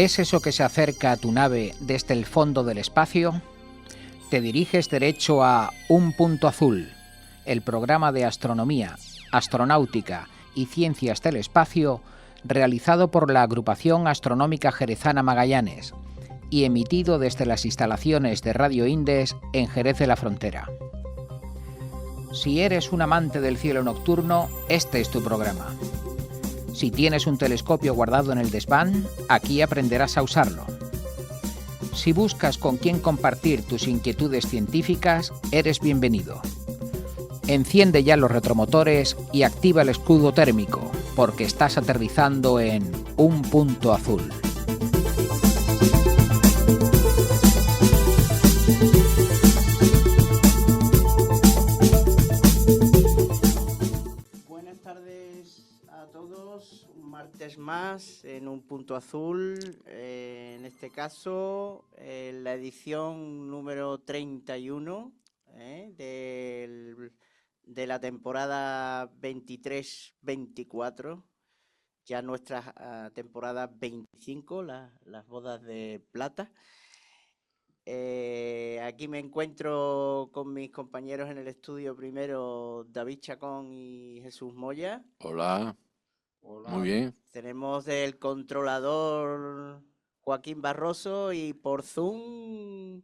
¿Ves eso que se acerca a tu nave desde el fondo del espacio? Te diriges derecho a Un Punto Azul, el programa de astronomía, astronáutica y ciencias del espacio realizado por la Agrupación Astronómica Jerezana Magallanes y emitido desde las instalaciones de Radio Indes en Jerez de la Frontera. Si eres un amante del cielo nocturno, este es tu programa. Si tienes un telescopio guardado en el desván, aquí aprenderás a usarlo. Si buscas con quién compartir tus inquietudes científicas, eres bienvenido. Enciende ya los retromotores y activa el escudo térmico, porque estás aterrizando en Un Punto Azul. Buenas tardes a todos, un martes más en Un Punto Azul, en este caso la edición número 31 de la temporada 23-24, ya nuestra temporada 25, las bodas de plata. Aquí me encuentro con mis compañeros en el estudio, primero David Chacón y Jesús Moya. Hola. Hola. Muy bien. Tenemos del controlador Joaquín Barroso y por Zoom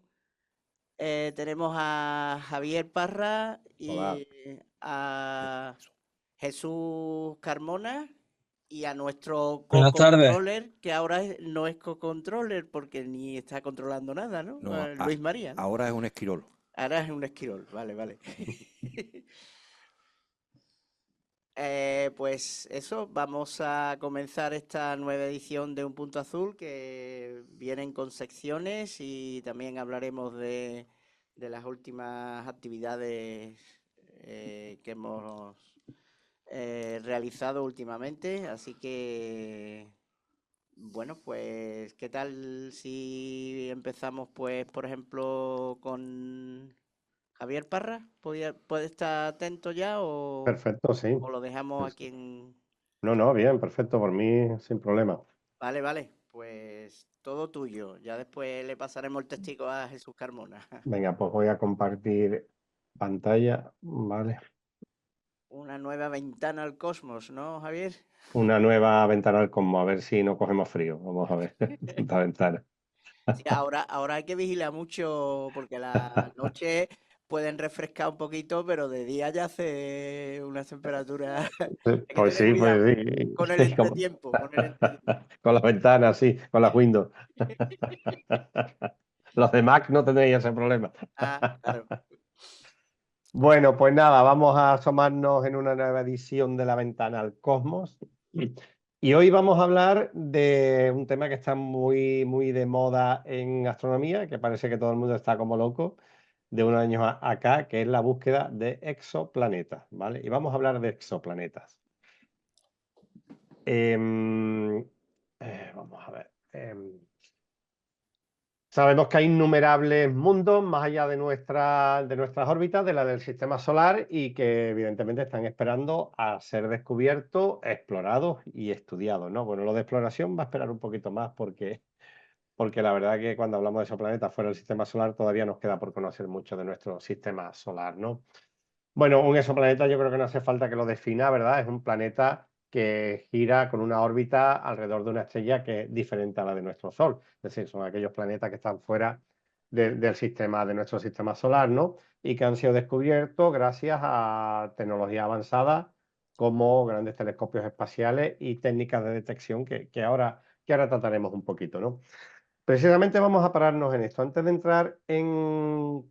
tenemos a Javier Parra y Hola. a Jesús Carmona y a nuestro Buenas tardes. co-controller, que ahora no es co-controller porque ni está controlando nada, ¿no? No, Luis María, ¿no? Ahora es un esquirol. Ahora es un esquirol, vale. Pues eso, vamos a comenzar esta nueva edición de Un Punto Azul, que vienen con secciones y también hablaremos de las últimas actividades que hemos realizado últimamente. Así que, bueno, pues, ¿qué tal si empezamos, pues, por ejemplo, con Javier Parra? ¿Puede estar atento ya o...? Perfecto, sí. ¿O lo dejamos aquí en...? No, bien, perfecto, por mí sin problema. Vale, pues todo tuyo. Ya después le pasaremos el testigo a Jesús Carmona. Venga, pues voy a compartir pantalla, vale. Una nueva ventana al cosmos, ¿no, Javier? Una nueva ventana al cosmos, a ver si no cogemos frío. Vamos a ver esta ventana. Sí, ahora hay que vigilar mucho porque las noches pueden refrescar un poquito, pero de día ya hace unas temperaturas. Hay que Pues tener sí, cuidado pues sí. con el entretiempo. Con las ventanas, sí, con las Windows. Los de Mac no tendréis ese problema. Claro. Bueno, pues nada, vamos a asomarnos en una nueva edición de La Ventana al Cosmos. Y hoy vamos a hablar de un tema que está muy de moda en astronomía, que parece que todo el mundo está como loco de unos años acá, que es la búsqueda de exoplanetas, ¿vale? Y vamos a hablar de exoplanetas. Vamos a ver. Sabemos que hay innumerables mundos más allá de nuestras órbitas, de la del sistema solar, y que evidentemente están esperando a ser descubiertos, explorados y estudiados, ¿no? Bueno, lo de exploración va a esperar un poquito más porque la verdad que cuando hablamos de exoplanetas fuera del sistema solar todavía nos queda por conocer mucho de nuestro sistema solar, ¿no? Bueno, un exoplaneta yo creo que no hace falta que lo defina, ¿verdad? Es un planeta que gira con una órbita alrededor de una estrella que es diferente a la de nuestro Sol. Es decir, son aquellos planetas que están fuera del sistema, de nuestro sistema solar, ¿no? Y que han sido descubiertos gracias a tecnología avanzada como grandes telescopios espaciales y técnicas de detección que ahora trataremos un poquito, ¿no? Precisamente vamos a pararnos en esto. Antes de entrar en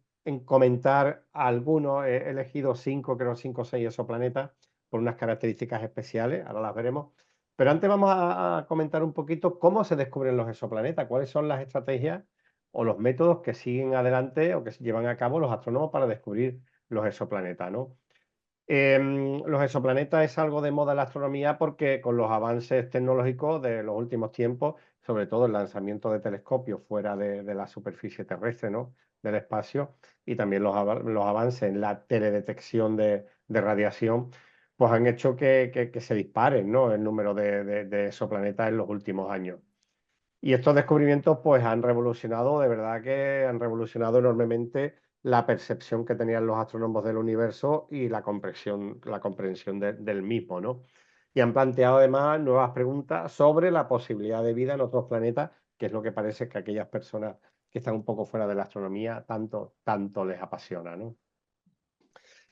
comentar algunos, he elegido 5, creo 5 o 6 exoplanetas por unas características especiales, ahora las veremos. Pero antes vamos a comentar un poquito cómo se descubren los exoplanetas, cuáles son las estrategias o los métodos que siguen adelante o que se llevan a cabo los astrónomos para descubrir los exoplanetas, ¿no? Los exoplanetas es algo de moda en la astronomía porque con los avances tecnológicos de los últimos tiempos, sobre todo el lanzamiento de telescopios fuera de la superficie terrestre, ¿no? Del espacio, y también los avances en la teledetección de radiación, pues han hecho que se disparen, ¿no? El número de exoplanetas en los últimos años. Y estos descubrimientos pues han revolucionado, de verdad que han revolucionado enormemente la percepción que tenían los astrónomos del universo y la comprensión del mismo, ¿no? Y han planteado además nuevas preguntas sobre la posibilidad de vida en otros planetas, que es lo que parece que a aquellas personas que están un poco fuera de la astronomía tanto les apasiona, ¿no?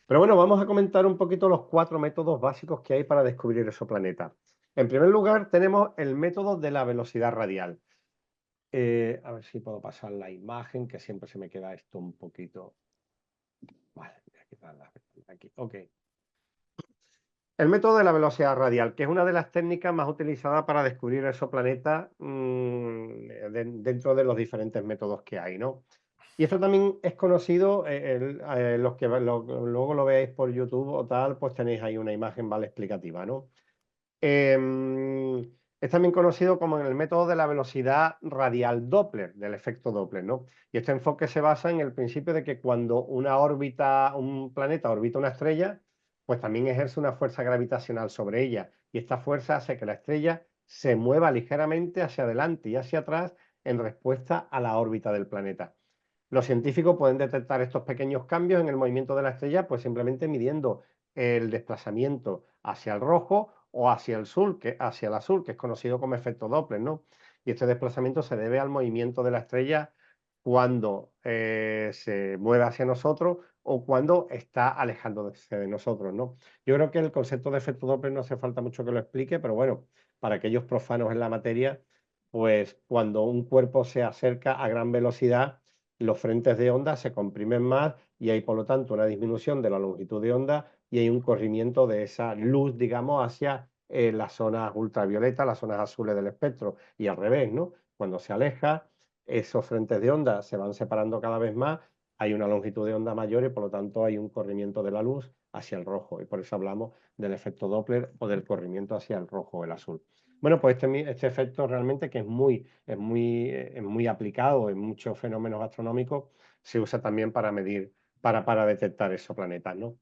Pero bueno, vamos a comentar un poquito los 4 métodos básicos que hay para descubrir exoplanetas. En primer lugar, tenemos el método de la velocidad radial. A ver si puedo pasar la imagen, que siempre se me queda esto un poquito. Vale, voy a quitarla aquí. Ok. El método de la velocidad radial, que es una de las técnicas más utilizadas para descubrir exoplanetas dentro de los diferentes métodos que hay, ¿no? Y esto también es conocido, los que luego lo veáis por YouTube o tal, pues tenéis ahí una imagen, ¿vale? Explicativa, ¿no? Es también conocido como en el método de la velocidad radial Doppler, del efecto Doppler, ¿no? Y este enfoque se basa en el principio de que cuando un planeta orbita una estrella, pues también ejerce una fuerza gravitacional sobre ella. Y esta fuerza hace que la estrella se mueva ligeramente hacia adelante y hacia atrás en respuesta a la órbita del planeta. Los científicos pueden detectar estos pequeños cambios en el movimiento de la estrella, pues simplemente midiendo el desplazamiento hacia el rojo o hacia el azul, que es conocido como efecto Doppler, ¿no? Y este desplazamiento se debe al movimiento de la estrella cuando se mueve hacia nosotros o cuando está alejándose de nosotros, ¿no? Yo creo que el concepto de efecto Doppler no hace falta mucho que lo explique, pero bueno, para aquellos profanos en la materia, pues cuando un cuerpo se acerca a gran velocidad, los frentes de onda se comprimen más y hay, por lo tanto, una disminución de la longitud de onda y hay un corrimiento de esa luz, digamos, hacia las zonas ultravioletas, las zonas azules del espectro, y al revés, ¿no? Cuando se aleja, esos frentes de onda se van separando cada vez más, hay una longitud de onda mayor y, por lo tanto, hay un corrimiento de la luz hacia el rojo, y por eso hablamos del efecto Doppler o del corrimiento hacia el rojo o el azul. Bueno, pues este efecto realmente, que es muy aplicado en muchos fenómenos astronómicos, se usa también para medir, para detectar exoplanetas, ¿no?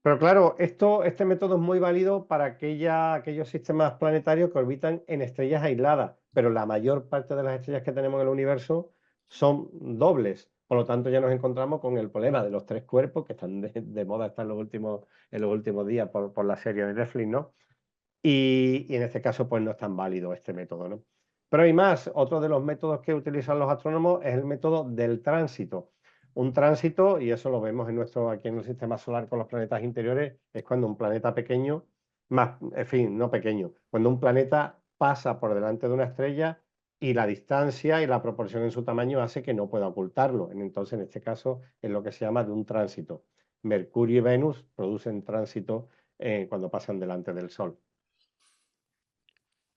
Pero claro, este método es muy válido para aquellos sistemas planetarios que orbitan en estrellas aisladas, pero la mayor parte de las estrellas que tenemos en el universo son dobles. Por lo tanto, ya nos encontramos con el problema de los 3 cuerpos, que están de moda hasta en los últimos días por la serie de Netflix, ¿no? Y en este caso, pues no es tan válido este método, ¿no? Pero hay más. Otro de los métodos que utilizan los astrónomos es el método del tránsito. Un tránsito, y eso lo vemos aquí en el sistema solar con los planetas interiores, es cuando un planeta pequeño, en fin, no pequeño, cuando un planeta pasa por delante de una estrella y la distancia y la proporción en su tamaño hace que no pueda ocultarlo. Entonces, en este caso, es lo que se llama de un tránsito. Mercurio y Venus producen tránsito cuando pasan delante del Sol.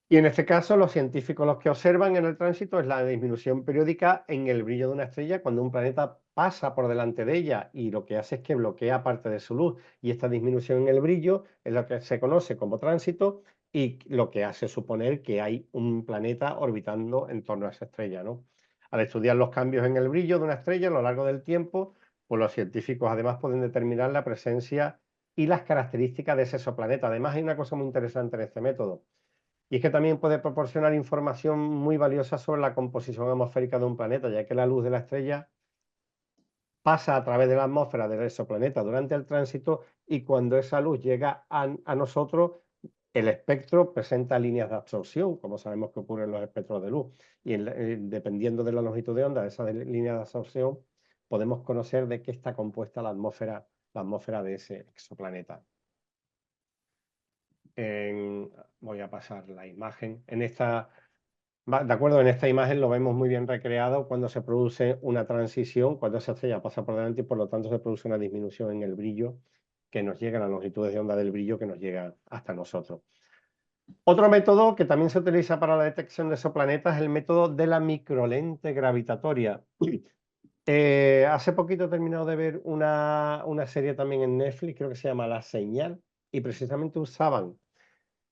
Y en este caso, los científicos los que observan en el tránsito es la disminución periódica en el brillo de una estrella cuando un planeta pasa por delante de ella, y lo que hace es que bloquea parte de su luz. Y esta disminución en el brillo es lo que se conoce como tránsito y lo que hace suponer que hay un planeta orbitando en torno a esa estrella, ¿no? Al estudiar los cambios en el brillo de una estrella a lo largo del tiempo, pues los científicos además pueden determinar la presencia y las características de ese exoplaneta. Además, hay una cosa muy interesante en este método. Y es que también puede proporcionar información muy valiosa sobre la composición atmosférica de un planeta, ya que la luz de la estrella pasa a través de la atmósfera del exoplaneta durante el tránsito, y cuando esa luz llega a nosotros, el espectro presenta líneas de absorción, como sabemos que ocurre en los espectros de luz. Y dependiendo de la longitud de onda de esa línea de absorción, podemos conocer de qué está compuesta la atmósfera de ese exoplaneta. Voy a pasar la imagen. De acuerdo, en esta imagen lo vemos muy bien recreado cuando se produce una transición, cuando esa estrella pasa por delante y por lo tanto se produce una disminución en el brillo que nos llega, a las longitudes de onda del brillo que nos llega hasta nosotros. Otro método que también se utiliza para la detección de exoplanetas es el método de la microlente gravitatoria. Hace poquito he terminado de ver una serie también en Netflix, creo que se llama La Señal, y precisamente usaban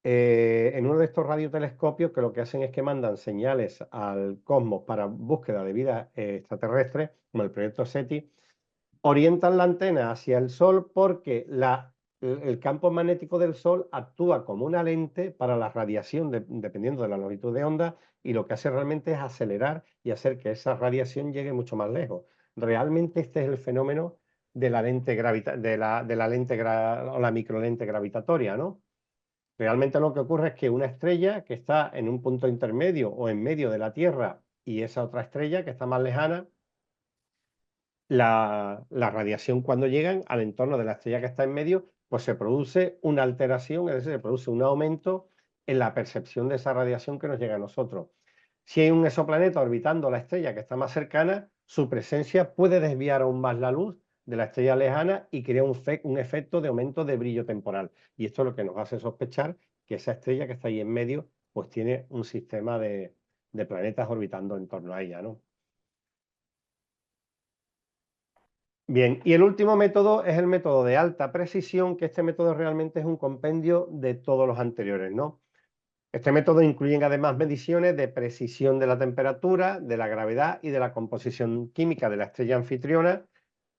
en uno de estos radiotelescopios, que lo que hacen es que mandan señales al cosmos para búsqueda de vida extraterrestre, como el proyecto SETI, orientan la antena hacia el Sol porque la el campo magnético del Sol actúa como una lente para la radiación, dependiendo de la longitud de onda, y lo que hace realmente es acelerar y hacer que esa radiación llegue mucho más lejos. Realmente este es el fenómeno de la lente o la microlente gravitatoria, ¿no? Realmente lo que ocurre es que una estrella que está en un punto intermedio o en medio de la Tierra y esa otra estrella que está más lejana, la radiación cuando llegan al entorno de la estrella que está en medio, pues se produce una alteración, es decir, se produce un aumento en la percepción de esa radiación que nos llega a nosotros. Si hay un exoplaneta orbitando la estrella que está más cercana, su presencia puede desviar aún más la luz de la estrella lejana y crea un efecto de aumento de brillo temporal. Y esto es lo que nos hace sospechar que esa estrella que está ahí en medio, pues tiene un sistema de planetas orbitando en torno a ella, ¿no? Bien, y el último método es el método de alta precisión, que este método realmente es un compendio de todos los anteriores, ¿no? Este método incluye además mediciones de precisión de la temperatura, de la gravedad y de la composición química de la estrella anfitriona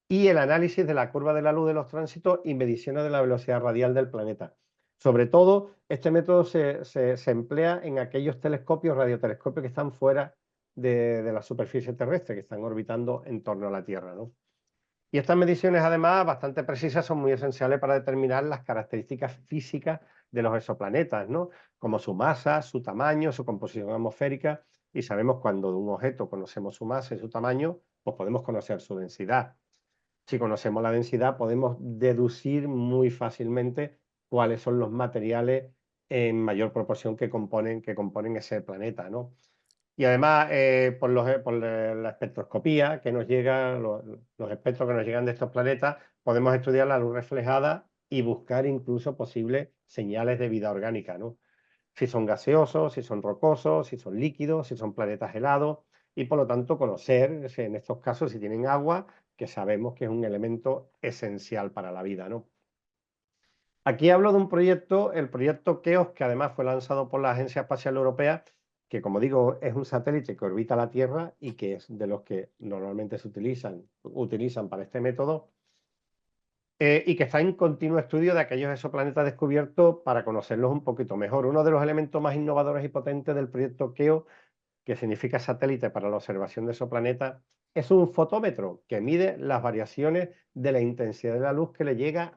y el análisis de la curva de la luz de los tránsitos y mediciones de la velocidad radial del planeta. Sobre todo, este método se emplea en aquellos telescopios, radiotelescopios que están fuera de la superficie terrestre, que están orbitando en torno a la Tierra, ¿no? Y estas mediciones, además, bastante precisas, son muy esenciales para determinar las características físicas de los exoplanetas, ¿no? Como su masa, su tamaño, su composición atmosférica. Y sabemos cuando de un objeto conocemos su masa y su tamaño, pues podemos conocer su densidad. Si conocemos la densidad, podemos deducir muy fácilmente cuáles son los materiales en mayor proporción que componen ese planeta, ¿no? Y además, la espectroscopía que nos llega, los espectros que nos llegan de estos planetas, podemos estudiar la luz reflejada y buscar incluso posibles señales de vida orgánica, ¿no? Si son gaseosos, si son rocosos, si son líquidos, si son planetas helados, y por lo tanto conocer, en estos casos, si tienen agua, que sabemos que es un elemento esencial para la vida, ¿no? Aquí hablo de un proyecto, el proyecto KEOS, que además fue lanzado por la Agencia Espacial Europea, que como digo, es un satélite que orbita la Tierra y que es de los que normalmente se utilizan para este método, y que está en continuo estudio de aquellos exoplanetas descubiertos para conocerlos un poquito mejor. Uno de los elementos más innovadores y potentes del proyecto KEOS, que significa satélite para la observación de exoplanetas, es un fotómetro que mide las variaciones de la intensidad de la luz que llega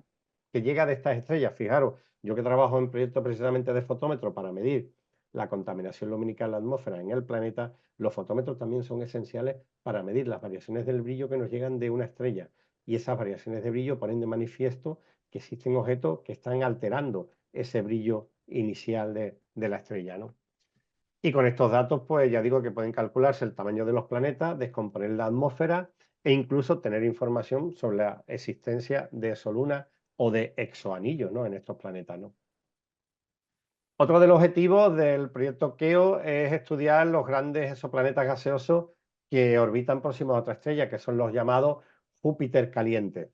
de estas estrellas. Fijaros, yo que trabajo en proyectos precisamente de fotómetro para medir la contaminación lumínica en la atmósfera en el planeta, los fotómetros también son esenciales para medir las variaciones del brillo que nos llegan de una estrella. Y esas variaciones de brillo ponen de manifiesto que existen objetos que están alterando ese brillo inicial de la estrella, ¿no? Y con estos datos, pues ya digo que pueden calcularse el tamaño de los planetas, descomponer la atmósfera e incluso tener información sobre la existencia de exolunas o de exoanillos, ¿no?, en estos planetas, ¿no? Otro de los objetivos del proyecto KEO es estudiar los grandes exoplanetas gaseosos que orbitan próximos a otra estrella, que son los llamados Júpiter calientes.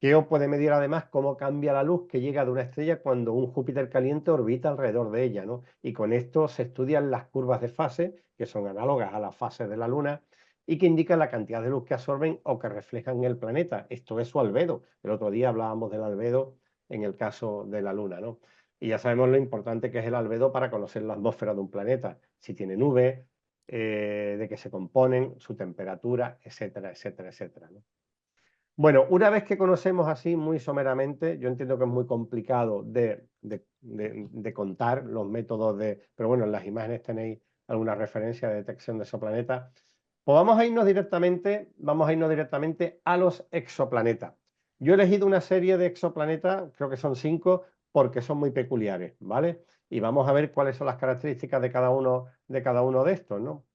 KEO puede medir además cómo cambia la luz que llega de una estrella cuando un Júpiter caliente orbita alrededor de ella, ¿no? Y con esto se estudian las curvas de fase, que son análogas a las fases de la Luna, y que indican la cantidad de luz que absorben o que reflejan el planeta. Esto es su albedo. El otro día hablábamos del albedo en el caso de la Luna, ¿no? Y ya sabemos lo importante que es el albedo para conocer la atmósfera de un planeta, si tiene nubes, de qué se componen, su temperatura, etcétera, etcétera, etcétera, ¿no? Bueno, una vez que conocemos así muy someramente, yo entiendo que es muy complicado de contar los métodos pero bueno, en las imágenes tenéis alguna referencia de detección de exoplanetas. Pues vamos a irnos directamente a los exoplanetas. Yo he elegido una serie de exoplanetas, creo que son 5, porque son muy peculiares, ¿vale? Y vamos a ver cuáles son las características de cada uno de estos, ¿no?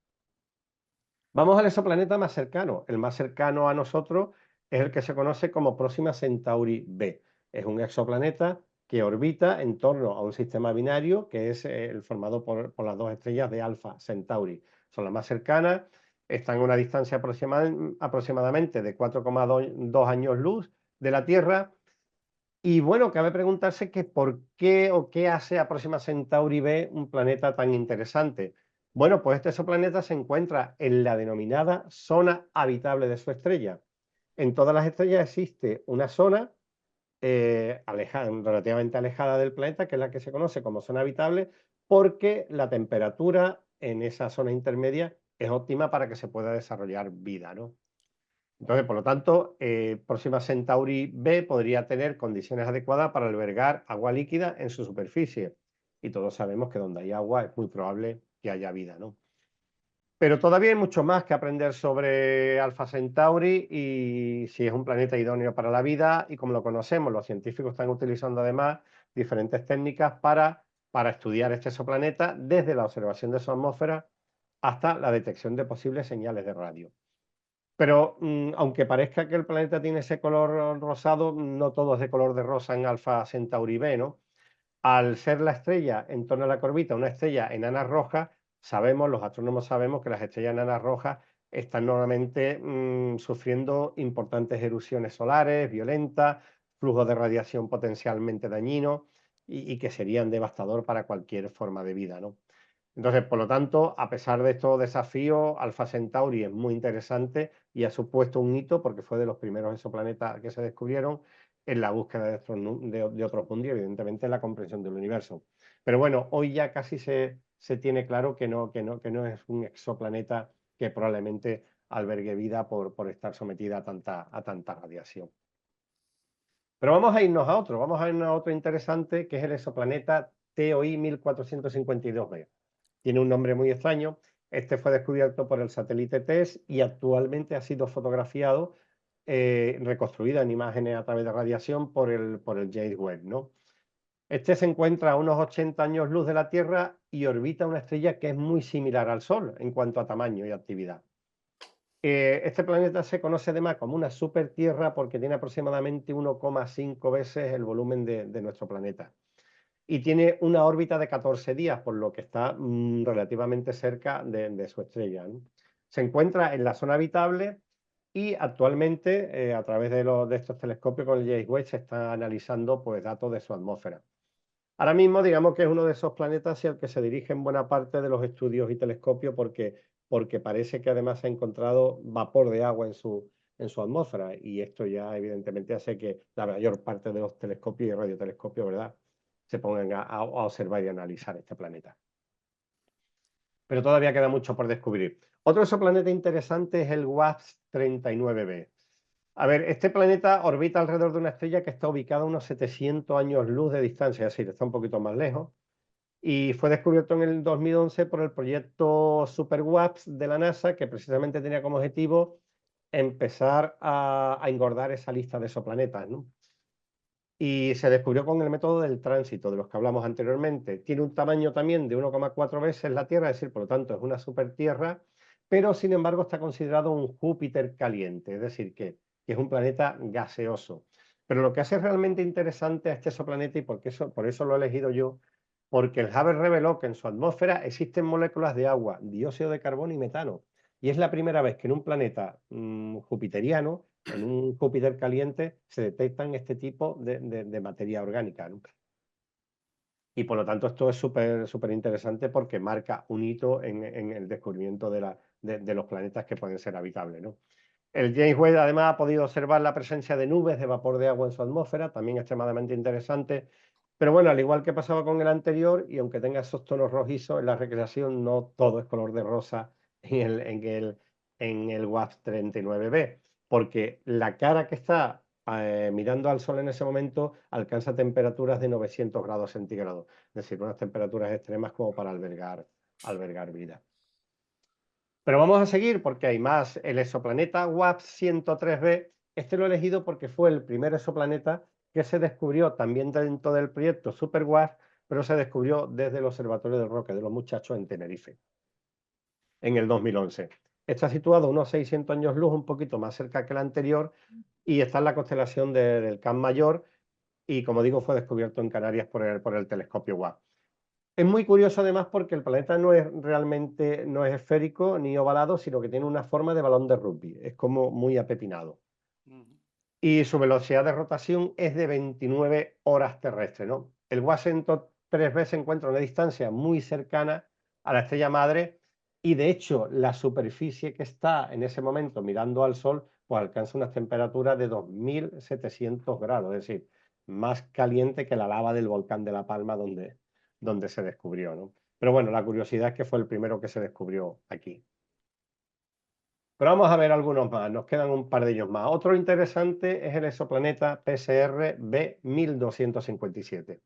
Vamos al exoplaneta más cercano. El más cercano a nosotros es el que se conoce como Próxima Centauri b. Es un exoplaneta que orbita en torno a un sistema binario que es el formado por las dos estrellas de Alfa Centauri. Son las más cercanas, están a una distancia aproximadamente de 4,2 años luz de la Tierra. Y bueno, cabe preguntarse que por qué o qué hace a Próxima Centauri b un planeta tan interesante. Bueno, pues este exoplaneta se encuentra en la denominada zona habitable de su estrella. En todas las estrellas existe una zona relativamente alejada del planeta, que es la que se conoce como zona habitable, porque la temperatura en esa zona intermedia es óptima para que se pueda desarrollar vida, ¿no? Entonces, por lo tanto, Próxima Centauri b podría tener condiciones adecuadas para albergar agua líquida en su superficie. Y todos sabemos que donde hay agua es muy probable que haya vida, ¿no? Pero todavía hay mucho más que aprender sobre Alpha Centauri y si es un planeta idóneo para la vida. Y como lo conocemos, los científicos están utilizando además diferentes técnicas para estudiar este exoplaneta, desde la observación de su atmósfera hasta la detección de posibles señales de radio. Pero aunque parezca que el planeta tiene ese color rosado, no todo es de color de rosa en Alpha Centauri b, ¿no? Al ser la estrella en torno a la órbita una estrella enana roja, los astrónomos sabemos que las estrellas enanas rojas están normalmente sufriendo importantes erupciones solares violentas, flujos de radiación potencialmente dañinos y que serían devastador para cualquier forma de vida, ¿no? Entonces, por lo tanto, a pesar de estos desafíos, Alpha Centauri es muy interesante y ha supuesto un hito porque fue de los primeros exoplanetas que se descubrieron en la búsqueda de otros mundos y evidentemente en la comprensión del universo. Pero bueno, hoy ya casi se tiene claro que no es un exoplaneta que probablemente albergue vida por estar sometida a tanta radiación. Pero vamos a irnos a otro interesante, que es el exoplaneta TOI 1452b. Tiene un nombre muy extraño. Este fue descubierto por el satélite TESS y actualmente ha sido fotografiado, reconstruido en imágenes a través de radiación por el James Webb, ¿no? Este se encuentra a unos 80 años luz de la Tierra y orbita una estrella que es muy similar al Sol en cuanto a tamaño y actividad. Este planeta se conoce además como una supertierra porque tiene aproximadamente 1,5 veces el volumen de nuestro planeta. Y tiene una órbita de 14 días, por lo que está relativamente cerca de su estrella, ¿no? Se encuentra en la zona habitable y actualmente, a través de estos telescopios con el James Webb, se está analizando pues, datos de su atmósfera. Ahora mismo, digamos que es uno de esos planetas hacia el que se dirigen buena parte de los estudios y telescopios porque parece que además se ha encontrado vapor de agua en su atmósfera y esto ya evidentemente hace que la mayor parte de los telescopios y radiotelescopios, ¿verdad?, se pongan a observar y analizar este planeta. Pero todavía queda mucho por descubrir. Otro exoplaneta interesante es el WASP 39b. A ver, este planeta orbita alrededor de una estrella que está ubicada a unos 700 años luz de distancia, es decir, está un poquito más lejos, y fue descubierto en el 2011 por el proyecto SuperWASP de la NASA, que precisamente tenía como objetivo empezar a engordar esa lista de exoplanetas, ¿no? Y se descubrió con el método del tránsito, de los que hablamos anteriormente. Tiene un tamaño también de 1,4 veces la Tierra, es decir, por lo tanto es una supertierra, pero sin embargo está considerado un Júpiter caliente, es decir, que es un planeta gaseoso. Pero lo que hace realmente interesante a este exoplaneta, y por eso lo he elegido yo, porque el Hubble reveló que en su atmósfera existen moléculas de agua, dióxido de carbono y metano. Y es la primera vez que en un planeta jupiteriano, en un Júpiter caliente, se detectan este tipo de materia orgánica, ¿no? Y por lo tanto esto es súper interesante porque marca un hito en el descubrimiento de los planetas que pueden ser habitables, ¿no? El James Webb además ha podido observar la presencia de nubes de vapor de agua en su atmósfera, también extremadamente interesante. Pero bueno, al igual que pasaba con el anterior, y aunque tenga esos tonos rojizos, en la recreación no todo es color de rosa en el WASP 39b, porque la cara que está mirando al Sol en ese momento alcanza temperaturas de 900 grados centígrados, es decir, unas temperaturas extremas como para albergar vida. Pero vamos a seguir porque hay más. El exoplaneta WASP 103b, este lo he elegido porque fue el primer exoplaneta que se descubrió también dentro del proyecto SuperWASP, pero se descubrió desde el Observatorio del Roque de los Muchachos en Tenerife, en el 2011. Está situado a unos 600 años luz, un poquito más cerca que el anterior, y está en la constelación del Can Mayor, y como digo, fue descubierto en Canarias por el telescopio WASP. Es muy curioso además porque el planeta no es esférico ni ovalado, sino que tiene una forma de balón de rugby, es como muy apepinado. Y su velocidad de rotación es de 29 horas terrestres, ¿no? El WASP 103b se encuentra a una distancia muy cercana a la estrella madre y de hecho la superficie que está en ese momento mirando al Sol pues alcanza unas temperaturas de 2700 grados, es decir, más caliente que la lava del volcán de La Palma donde se descubrió, ¿no? Pero bueno, la curiosidad es que fue el primero que se descubrió aquí. Pero vamos a ver algunos más, nos quedan un par de ellos más. Otro interesante es el exoplaneta PSR B1257.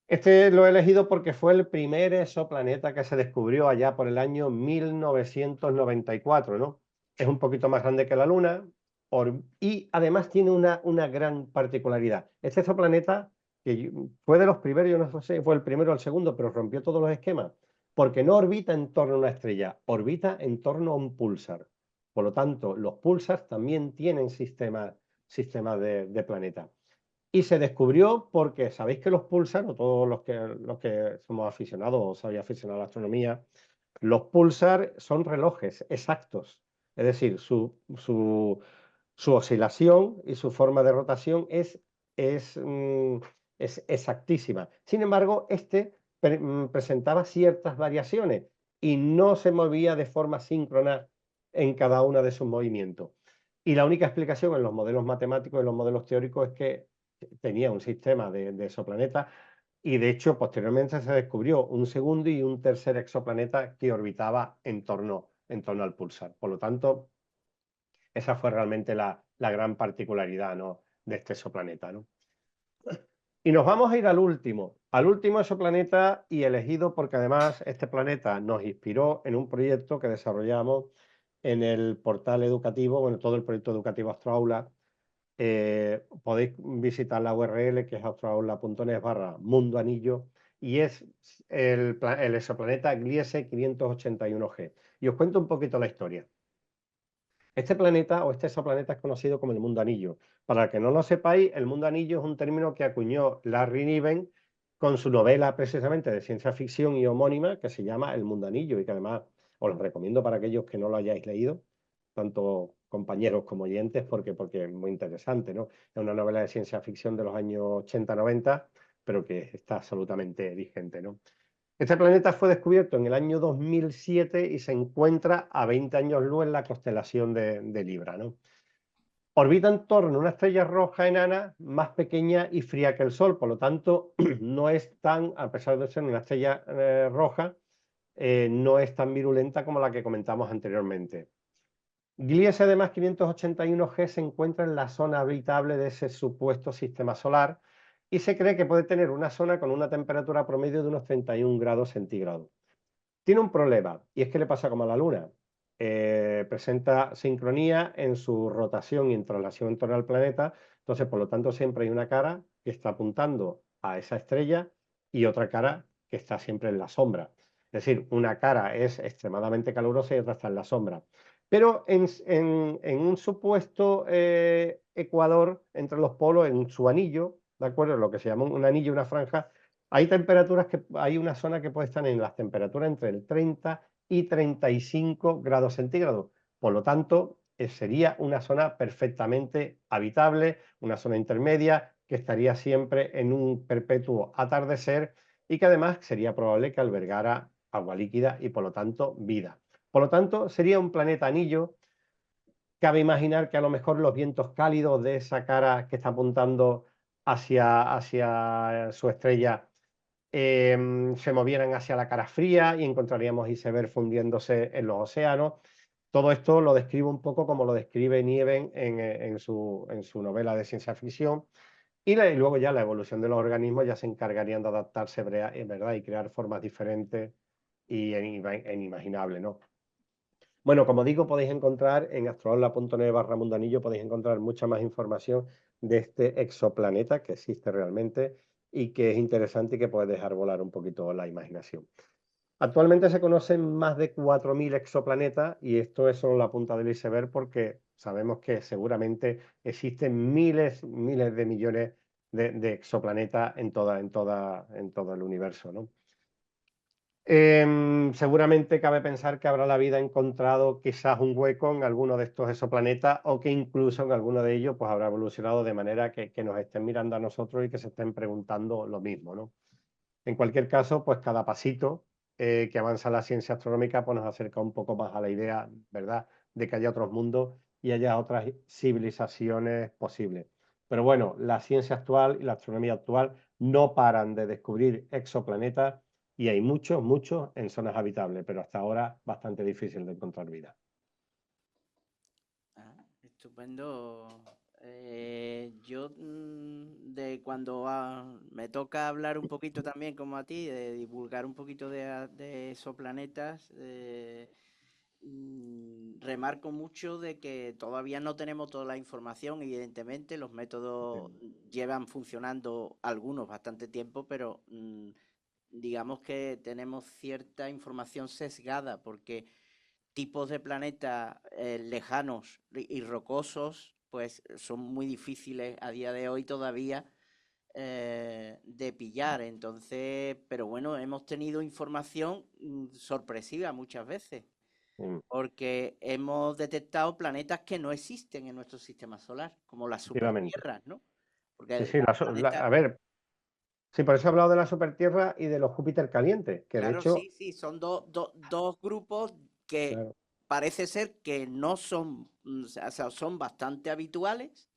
Este lo he elegido porque fue el primer exoplaneta que se descubrió allá por el año 1994, ¿no? Es un poquito más grande que la Luna y además tiene una gran particularidad. Este exoplaneta, que fue de los primeros, yo no sé si fue el primero o el segundo, pero rompió todos los esquemas, porque no orbita en torno a una estrella, orbita en torno a un púlsar. Por lo tanto, los púlsars también tienen sistema de planeta. Y se descubrió porque sabéis que los púlsars, o todos los que somos aficionados o sabéis aficionados a la astronomía, los púlsars son relojes exactos. Es decir, su oscilación y su forma de rotación es exactísima. Sin embargo, presentaba ciertas variaciones y no se movía de forma síncrona en cada uno de sus movimientos. Y la única explicación en los modelos matemáticos y en los modelos teóricos es que tenía un sistema de exoplanetas y de hecho posteriormente se descubrió un segundo y un tercer exoplaneta que orbitaba en torno al púlsar. Por lo tanto, esa fue realmente la gran particularidad, ¿no?, de este exoplaneta, ¿no? Y nos vamos a ir al último exoplaneta, y elegido porque además este planeta nos inspiró en un proyecto que desarrollamos en el portal educativo, bueno, todo el proyecto educativo Astroaula. Podéis visitar la URL, que es astroaula.net/mundo anillo, y es el exoplaneta Gliese 581G. Y os cuento un poquito la historia. Este planeta o este exoplaneta es conocido como el mundo anillo. Para que no lo sepáis, el mundo anillo es un término que acuñó Larry Niven con su novela precisamente de ciencia ficción y homónima que se llama El mundo anillo, y que además os lo recomiendo para aquellos que no lo hayáis leído, tanto compañeros como oyentes, porque es muy interesante, ¿no? Es una novela de ciencia ficción de los años 80-90, pero que está absolutamente vigente, ¿no? Este planeta fue descubierto en el año 2007 y se encuentra a 20 años luz en la constelación de Libra, ¿no? Orbita en torno a una estrella roja enana más pequeña y fría que el Sol, por lo tanto, no es tan, a pesar de ser una estrella roja, no es tan virulenta como la que comentamos anteriormente. Gliese además 581G se encuentra en la zona habitable de ese supuesto sistema solar y se cree que puede tener una zona con una temperatura promedio de unos 31 grados centígrados. Tiene un problema, y es que le pasa como a la Luna. Presenta sincronía en su rotación y en traslación en torno al planeta, entonces por lo tanto siempre hay una cara que está apuntando a esa estrella y otra cara que está siempre en la sombra. Es decir, una cara es extremadamente calurosa y otra está en la sombra. Pero en un supuesto ecuador entre los polos, en su anillo, ¿de acuerdo? Lo que se llama un anillo, una franja, hay una zona que puede estar en las temperaturas entre el 30 y 35 grados centígrados. Por lo tanto, sería una zona perfectamente habitable, una zona intermedia que estaría siempre en un perpetuo atardecer y que además sería probable que albergara agua líquida y por lo tanto vida. Por lo tanto, sería un planeta anillo. Cabe imaginar que a lo mejor los vientos cálidos de esa cara que está apuntando hacia su estrella se movieran hacia la cara fría y encontraríamos iceberg fundiéndose en los océanos. Todo esto lo describe un poco como lo describe Niven en su novela de ciencia ficción, y luego ya la evolución de los organismos ya se encargarían de adaptarse, ¿verdad?, y crear formas diferentes y inimaginables, ¿no? Bueno, como digo, podéis encontrar en astroaula.net/mundanillo, podéis encontrar mucha más información de este exoplaneta que existe realmente y que es interesante y que puede dejar volar un poquito la imaginación. Actualmente se conocen más de 4.000 exoplanetas y esto es solo la punta del iceberg, porque sabemos que seguramente existen miles de millones de exoplanetas en todo el universo, ¿no? Seguramente cabe pensar que habrá la vida encontrado quizás un hueco en alguno de estos exoplanetas, o que incluso en alguno de ellos pues habrá evolucionado de manera que nos estén mirando a nosotros y que se estén preguntando lo mismo, ¿no? En cualquier caso, pues cada pasito que avanza la ciencia astronómica pues nos acerca un poco más a la idea, ¿verdad?, de que haya otros mundos y haya otras civilizaciones posibles. Pero bueno, la ciencia actual y la astronomía actual no paran de descubrir exoplanetas y hay muchos, muchos en zonas habitables, pero hasta ahora bastante difícil de encontrar vida. Estupendo. Yo de cuando me toca hablar un poquito también como a ti, de divulgar un poquito de exoplanetas, remarco mucho de que todavía no tenemos toda la información, evidentemente, los métodos llevan funcionando algunos bastante tiempo, pero digamos que tenemos cierta información sesgada porque tipos de planetas lejanos y rocosos, pues son muy difíciles a día de hoy todavía de pillar. Entonces, pero bueno, hemos tenido información sorpresiva muchas veces, Mm, porque hemos detectado planetas que no existen en nuestro sistema solar, como las efectivamente. supertierras, ¿no? Sí, Porque sí, las planetas, a ver, sí, por eso he hablado de la supertierra y de los Júpiter calientes, que de claro, hecho, sí, sí, son dos grupos que claro, parece ser que no son, o sea, son bastante habituales,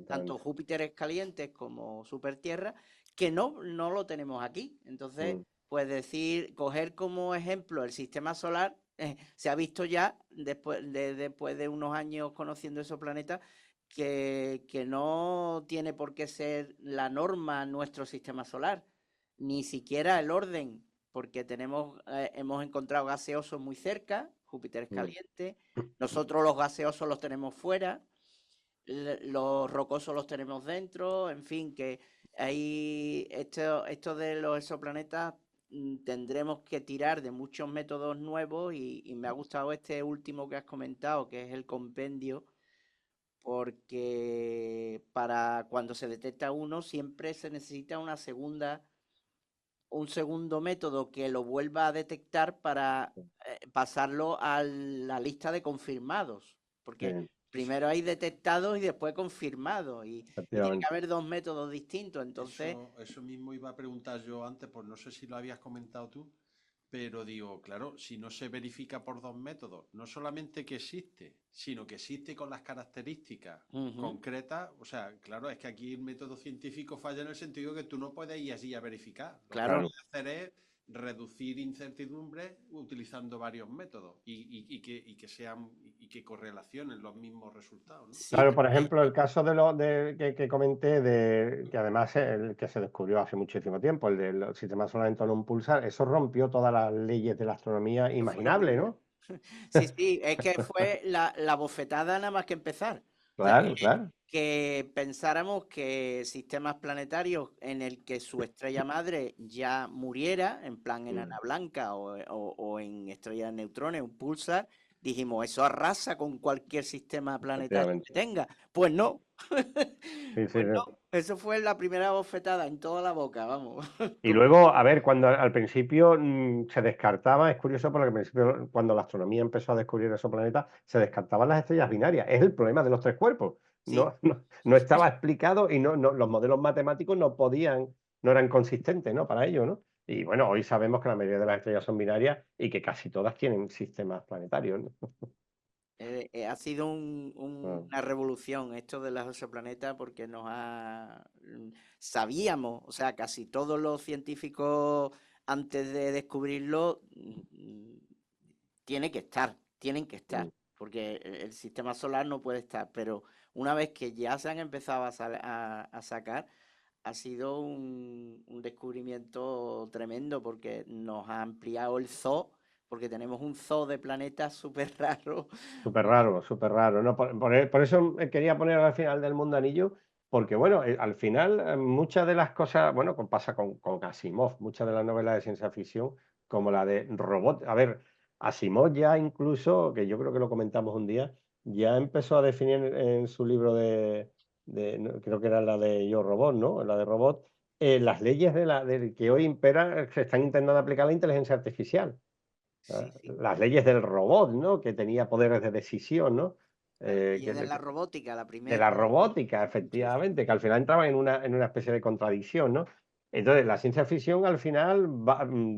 tanto exactamente. Júpiteres calientes como supertierra, que no lo tenemos aquí. Entonces, Mm, pues decir, coger como ejemplo el sistema solar, se ha visto ya después de unos años conociendo esos planetas, que no tiene por qué ser la norma nuestro sistema solar, ni siquiera el orden, porque hemos encontrado gaseosos muy cerca, Júpiter es mm. caliente, nosotros los gaseosos los tenemos fuera, los rocosos los tenemos dentro, en fin, que ahí esto de los exoplanetas tendremos que tirar de muchos métodos nuevos y me ha gustado este último que has comentado, que es el compendio, porque para cuando se detecta uno siempre se necesita un segundo método que lo vuelva a detectar para pasarlo a la lista de confirmados, porque Sí, primero hay detectados y después confirmados, y tiene que efectivamente. haber dos métodos distintos, entonces, Eso mismo iba a preguntar yo antes, pues no sé si lo habías comentado tú, pero digo, claro, si no se verifica por dos métodos, no solamente que existe, sino que existe con las características ujú, concretas, o sea, claro, es que aquí el método científico falla en el sentido que tú no puedes ir así a verificar. Lo que claro, Claro. puedes hacer es reducir incertidumbres utilizando varios métodos y que sean y que correlacionen los mismos resultados, ¿no? sí, Claro, por también, ejemplo, el caso que comenté, que además el que se descubrió hace muchísimo tiempo, el del sistema solar en torno a un pulsar, eso rompió todas las leyes de la astronomía eso fue imaginable, horrible. ¿no? Sí, sí, es que fue la bofetada nada más que empezar. O sea, Claro, claro. que pensáramos que sistemas planetarios en el que su estrella madre ya muriera, en plan enana Mm, blanca o en estrella de neutrones, un pulsar, dijimos, eso arrasa con cualquier sistema planetario efectivamente. que tenga. Pues no, Sí, sí, pues no, sí. eso fue la primera bofetada en toda la boca, vamos. Y luego, a ver, cuando al principio se descartaba, es curioso porque al principio, cuando la astronomía empezó a descubrir esos planetas, se descartaban las estrellas binarias. Es el problema de los tres cuerpos. Sí, No estaba explicado y los modelos matemáticos no eran consistentes, ¿no? Para ello, ¿no? Y bueno, hoy sabemos que la mayoría de las estrellas son binarias y que casi todas tienen sistemas planetarios, ¿no? ha sido Ah, una revolución esto de los exoplanetas porque sabíamos, o sea, casi todos los científicos antes de descubrirlo tienen que mm. estar, porque el sistema solar no puede estar, pero una vez que ya se han empezado a sacar, ha sido un descubrimiento tremendo porque nos ha ampliado el zoo, porque tenemos un zoo de planetas súper raro. Súper raro, súper raro, ¿no? Por eso quería poner al final del Mundanillo, porque bueno, al final muchas de las cosas, bueno, pasa con Asimov, muchas de las novelas de ciencia ficción, como la de Robot. A ver, Asimov ya incluso, que yo creo que lo comentamos un día, ya empezó a definir en su libro no, creo que era la de Yo Robot, ¿no? La de Robot, las leyes de que hoy imperan, se están intentando aplicar a la inteligencia artificial. Sí, sí. Las leyes del robot, ¿no? Que tenía poderes de decisión, ¿no? Las Eh, leyes que de le- la robótica, la de primera. la robótica, Sí, sí. efectivamente, que al final entraba en una especie de contradicción, ¿no? Entonces, la ciencia ficción al final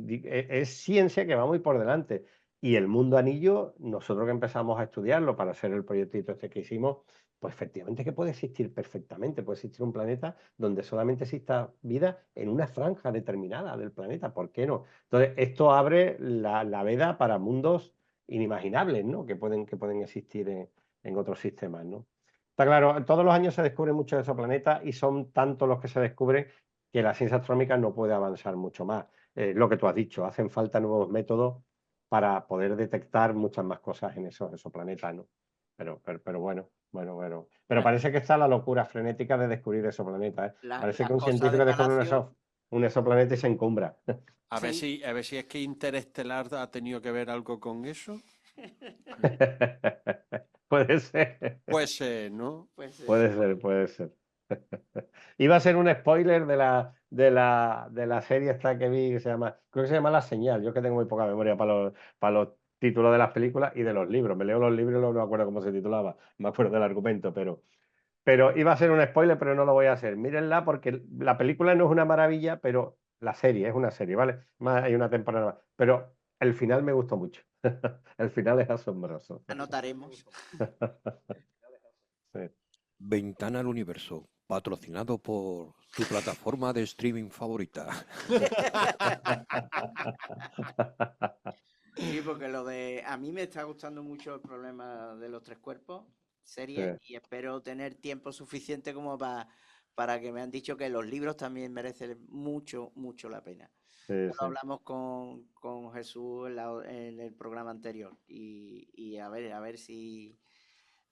es ciencia que va muy por delante. Y el mundo anillo, nosotros que empezamos a estudiarlo para hacer el proyectito este que hicimos, pues efectivamente que puede existir perfectamente, puede existir un planeta donde solamente exista vida en una franja determinada del planeta, ¿por qué no? Entonces, esto abre la veda para mundos inimaginables, ¿no? Que pueden existir en otros sistemas, ¿no? Está claro, todos los años se descubren muchos de esos planetas y son tantos los que se descubren que la ciencia astronómica no puede avanzar mucho más. Lo que tú has dicho, hacen falta nuevos métodos para poder detectar muchas más cosas en esos planetas, ¿no? Pero bueno. Pero parece que está la locura frenética de descubrir esos planetas, ¿eh? Parece Las que un cosas científico del descubre Palacio, un exoplaneta y se encumbra. A ver sí, si, a ver si es que Interestelar ha tenido que ver algo con eso. Puede ser, Pues ¿no? pues puede ser. Iba a ser un spoiler de la serie esta que vi, que se llama, creo que se llama La Señal. Yo que tengo muy poca memoria para los títulos de las películas y de los libros. Me leo los libros y no me acuerdo cómo se titulaba, me acuerdo del argumento, pero iba a ser un spoiler, pero no lo voy a hacer. Mírenla porque la película no es una maravilla, pero la serie es una serie, ¿vale? Más hay una temporada más. Pero el final me gustó mucho. El final es asombroso. anotaremos. Sí. Ventana al Universo, patrocinado por tu plataforma de streaming favorita. Sí, porque a mí me está gustando mucho el problema de los tres cuerpos, serie, Sí, y espero tener tiempo suficiente como para que me han dicho que los libros también merecen mucho, mucho la pena. sí, Ya lo sí. hablamos con Jesús en el programa anterior y a ver si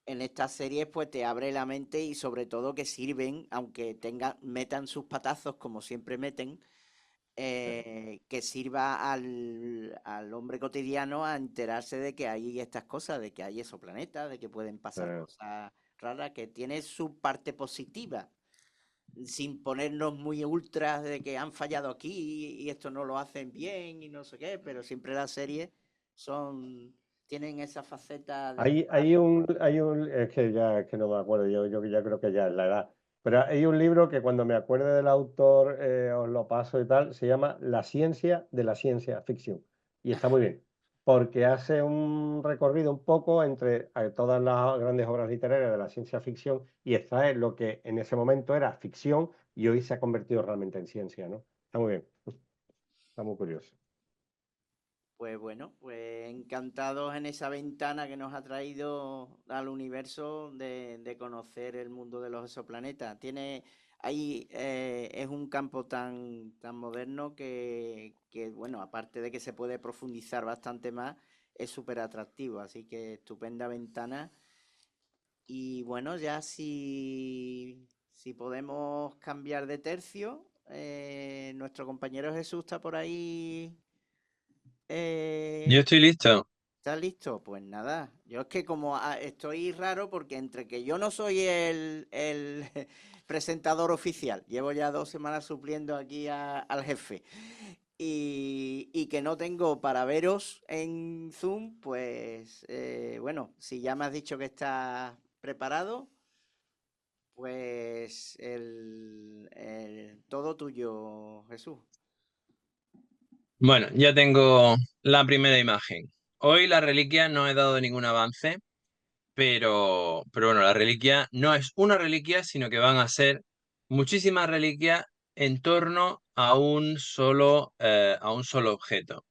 en estas series pues te abre la mente y sobre todo que sirven, aunque metan sus patazos como siempre meten, que sirva al hombre cotidiano a enterarse de que hay estas cosas, de que hay esos planetas, de que pueden pasar Sí. cosas raras, que tiene su parte positiva, sin ponernos muy ultras de que han fallado aquí y esto no lo hacen bien y no sé qué, pero siempre las series tienen esa faceta de Es que no me acuerdo, yo ya creo que ya es la edad. Pero hay un libro que cuando me acuerde del autor os lo paso y tal, se llama La ciencia de la ciencia ficción. Y está muy bien, porque hace un recorrido un poco entre todas las grandes obras literarias de la ciencia ficción y extrae lo que en ese momento era ficción y hoy se ha convertido realmente en ciencia, ¿no? Está muy bien, está muy curioso. Pues bueno, pues encantados en esa ventana que nos ha traído al universo de conocer el mundo de los exoplanetas. Es un campo tan moderno que, bueno, aparte de que se puede profundizar bastante más, es súper atractivo. Así que estupenda ventana. Y bueno, ya si podemos cambiar de tercio, nuestro compañero Jesús está por ahí. Yo Eh, estoy listo. ¿Estás listo? Pues nada, yo es que como estoy raro porque entre que yo no soy el presentador oficial, llevo ya 2 semanas supliendo aquí al jefe y que no tengo para veros en Zoom, pues bueno, si ya me has dicho que estás preparado, pues todo tuyo, Jesús. Bueno, ya tengo la primera imagen. Hoy la reliquia no he dado ningún avance, pero bueno, la reliquia no es una reliquia, sino que van a ser muchísimas reliquias en torno a un solo objeto.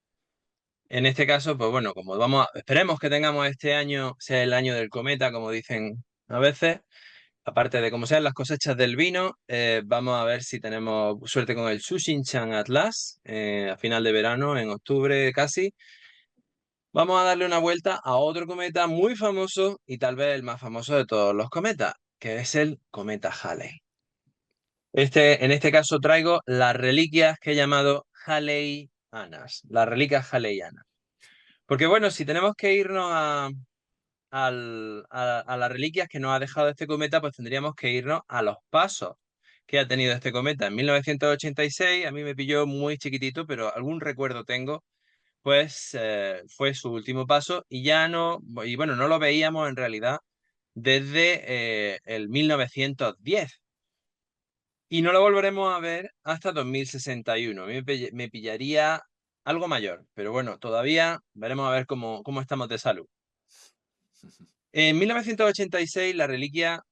En este caso, pues bueno, esperemos que tengamos este año, sea el año del cometa, como dicen a veces. Aparte de como sean las cosechas del vino, vamos a ver si tenemos suerte con el Tsuchinchan Atlas a final de verano, en octubre casi. Vamos a darle una vuelta a otro cometa muy famoso y tal vez el más famoso de todos los cometas, que es el cometa Halley. En este caso traigo las reliquias que he llamado Halleyananas, las reliquias Halleyananas. Porque bueno, si tenemos que irnos a las reliquias que nos ha dejado este cometa, pues tendríamos que irnos a los pasos que ha tenido este cometa. En 1986, a mí me pilló muy chiquitito, pero algún recuerdo tengo, pues fue su último paso y ya no, y bueno, no lo veíamos en realidad desde el 1910. Y no lo volveremos a ver hasta 2061. A mí me pillaría algo mayor, pero bueno, todavía veremos a ver cómo estamos de salud. En 1986 la reliquia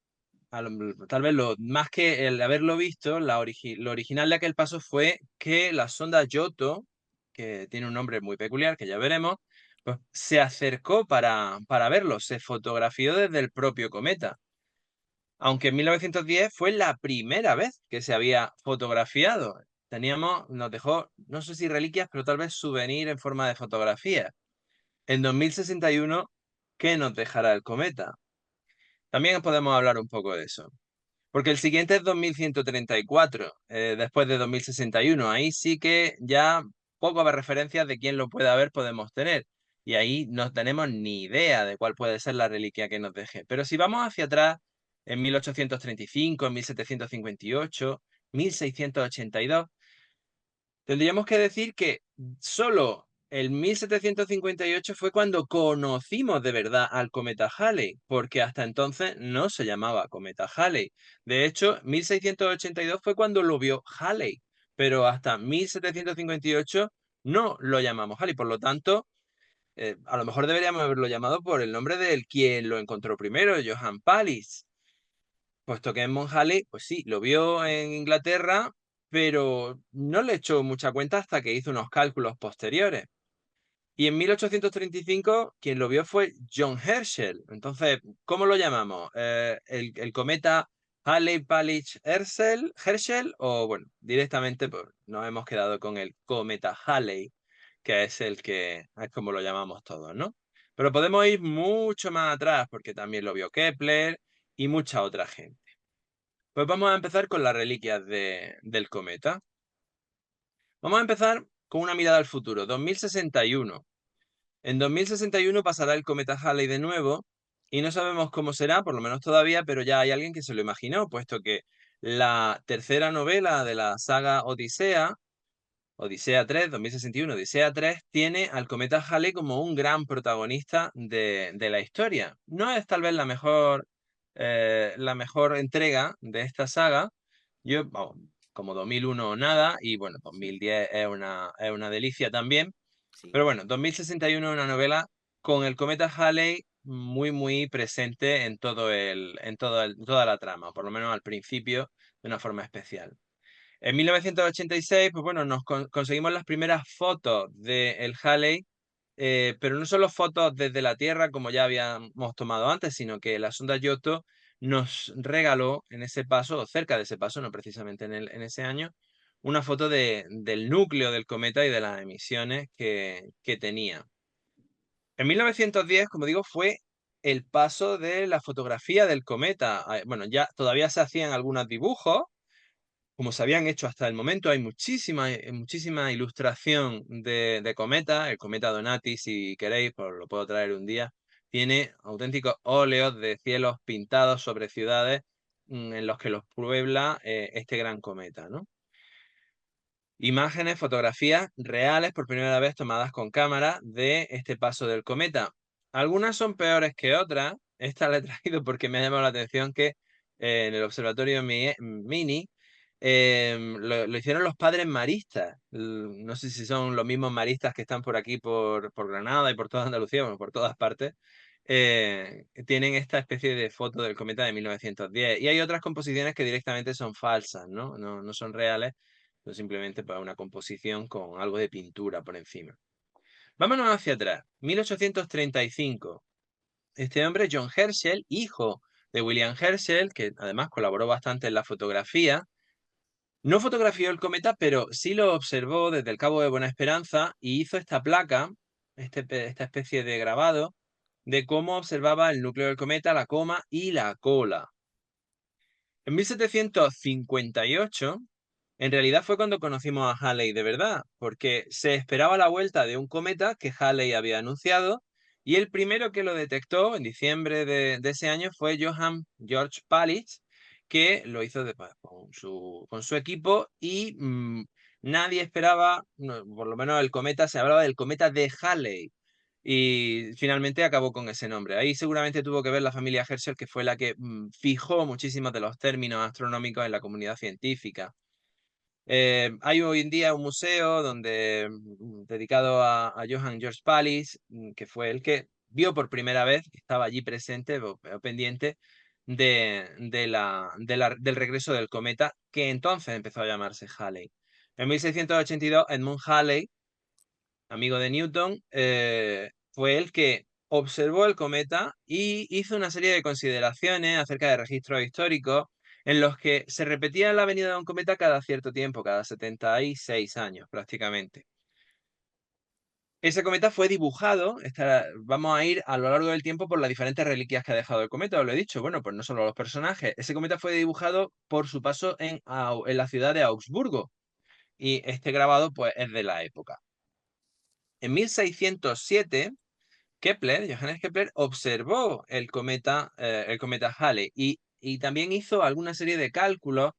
tal vez lo más que el haberlo visto, lo original de aquel paso fue que la sonda Giotto, que tiene un nombre muy peculiar, que ya veremos, pues se acercó para verlo, se fotografió desde el propio cometa. Aunque en 1910 fue la primera vez que se había fotografiado. Nos dejó, no sé si reliquias, pero tal vez souvenir en forma de fotografía. En 2061, ¿qué nos dejará el cometa? También podemos hablar un poco de eso. Porque el siguiente es 2134, después de 2061. Ahí sí que ya poco de referencias de quién lo puede haber podemos tener. Y ahí no tenemos ni idea de cuál puede ser la reliquia que nos deje. Pero si vamos hacia atrás, en 1835, en 1758, 1682, tendríamos que decir que solo en 1758 fue cuando conocimos de verdad al cometa Halley, porque hasta entonces no se llamaba cometa Halley. De hecho, 1682 fue cuando lo vio Halley, pero hasta 1758 no lo llamamos Halley. Por lo tanto, a lo mejor deberíamos haberlo llamado por el nombre del quien lo encontró primero, Johann Pallis. Puesto que Edmond Halley, pues sí, lo vio en Inglaterra, pero no le echó mucha cuenta hasta que hizo unos cálculos posteriores. Y en 1835 quien lo vio fue John Herschel. Entonces, ¿cómo lo llamamos? El cometa Halley-Pallich-Herschel, o bueno, directamente pues, nos hemos quedado con el cometa Halley, que es el que es como lo llamamos todos, ¿no? Pero podemos ir mucho más atrás porque también lo vio Kepler y mucha otra gente. Pues vamos a empezar con las reliquias del cometa. Vamos a empezar con una mirada al futuro, 2061. En 2061 pasará el cometa Halley de nuevo y no sabemos cómo será, por lo menos todavía, pero ya hay alguien que se lo imaginó, puesto que la tercera novela de la saga Odisea, Odisea 3, 2061, Odisea 3, tiene al cometa Halley como un gran protagonista de la historia. No es tal vez la mejor entrega de esta saga. Yo, vamos, como 2001 nada, y bueno, 2010 es una delicia también. Sí. Pero bueno, 2061 es una novela con el cometa Halley muy, muy presente en toda la trama, por lo menos al principio, de una forma especial. En 1986, pues bueno, conseguimos las primeras fotos del Halley, pero no solo fotos desde la Tierra, como ya habíamos tomado antes, sino que la sonda Giotto nos regaló en ese paso, o cerca de ese paso, no precisamente en ese año, una foto del núcleo del cometa y de las emisiones que tenía. En 1910, como digo, fue el paso de la fotografía del cometa. Bueno, ya todavía se hacían algunos dibujos, como se habían hecho hasta el momento. Hay muchísima ilustración de cometas. El cometa Donati, si queréis, pues lo puedo traer un día. Tiene auténticos óleos de cielos pintados sobre ciudades en los que los puebla este gran cometa, ¿no? Imágenes, fotografías reales por primera vez tomadas con cámara de este paso del cometa. Algunas son peores que otras. Esta la he traído porque me ha llamado la atención que en el observatorio Mini lo hicieron los padres maristas. No sé si son los mismos maristas que están por aquí, por Granada y por toda Andalucía, bueno, por todas partes. Tienen esta especie de foto del cometa de 1910. Y hay otras composiciones que directamente son falsas, ¿no? No son reales, no simplemente para una composición con algo de pintura por encima. Vámonos hacia atrás. 1835. Este hombre, John Herschel, hijo de William Herschel, que además colaboró bastante en la fotografía, no fotografió el cometa, pero sí lo observó desde el Cabo de Buena Esperanza y hizo esta placa, esta especie de grabado, de cómo observaba el núcleo del cometa, la coma y la cola. En 1758, en realidad fue cuando conocimos a Halley de verdad, porque se esperaba la vuelta de un cometa que Halley había anunciado, y el primero que lo detectó en diciembre de ese año fue Johann George Pallich, que lo hizo con su equipo y nadie esperaba, por lo menos el cometa, se hablaba del cometa de Halley. Y finalmente acabó con ese nombre. Ahí seguramente tuvo que ver la familia Herschel, que fue la que fijó muchísimos de los términos astronómicos en la comunidad científica. Hay hoy en día un museo dedicado a Johann George Pallis, que fue el que vio por primera vez, que estaba allí presente o pendiente, del regreso del cometa, que entonces empezó a llamarse Halley. En 1682, Edmund Halley, amigo de Newton, fue el que observó el cometa y hizo una serie de consideraciones acerca de registros históricos en los que se repetía la venida de un cometa cada cierto tiempo, cada 76 años prácticamente. Ese cometa fue dibujado, vamos a ir a lo largo del tiempo por las diferentes reliquias que ha dejado el cometa, os lo he dicho, bueno, pues no solo los personajes, ese cometa fue dibujado por su paso en la ciudad de Augsburgo, y este grabado pues es de la época. En 1607, Johannes Kepler, observó el cometa Halley y también hizo alguna serie de cálculos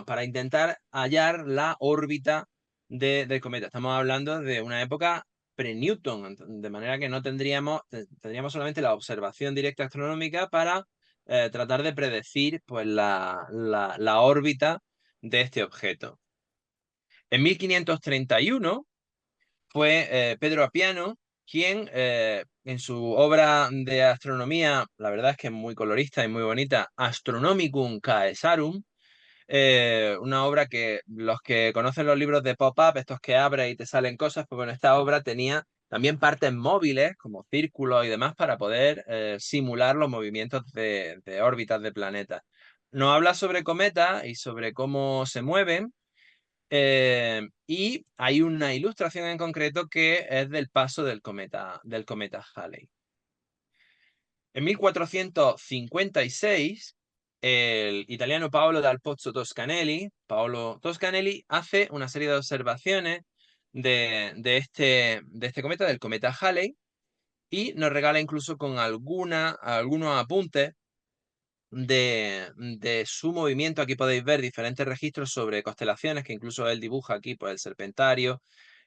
para intentar hallar la órbita del cometa. Estamos hablando de una época pre-Newton, de manera que no tendríamos solamente la observación directa astronómica para tratar de predecir pues, la órbita de este objeto. En 1531 fue Pedro Apiano quien en su obra de astronomía, la verdad es que es muy colorista y muy bonita, Astronomicum Caesarum, una obra que los que conocen los libros de pop-up, estos que abres y te salen cosas, pues bueno, esta obra tenía también partes móviles, como círculos y demás, para poder simular los movimientos de órbitas de planetas. Nos habla sobre cometas y sobre cómo se mueven, y hay una ilustración en concreto que es del paso del cometa Halley. En 1456, el italiano Paolo dal Pozzo Toscanelli, hace una serie de observaciones de este cometa, del cometa Halley, y nos regala incluso con algunos apuntes de su movimiento. Aquí podéis ver diferentes registros sobre constelaciones que incluso él dibuja aquí, pues el Serpentario,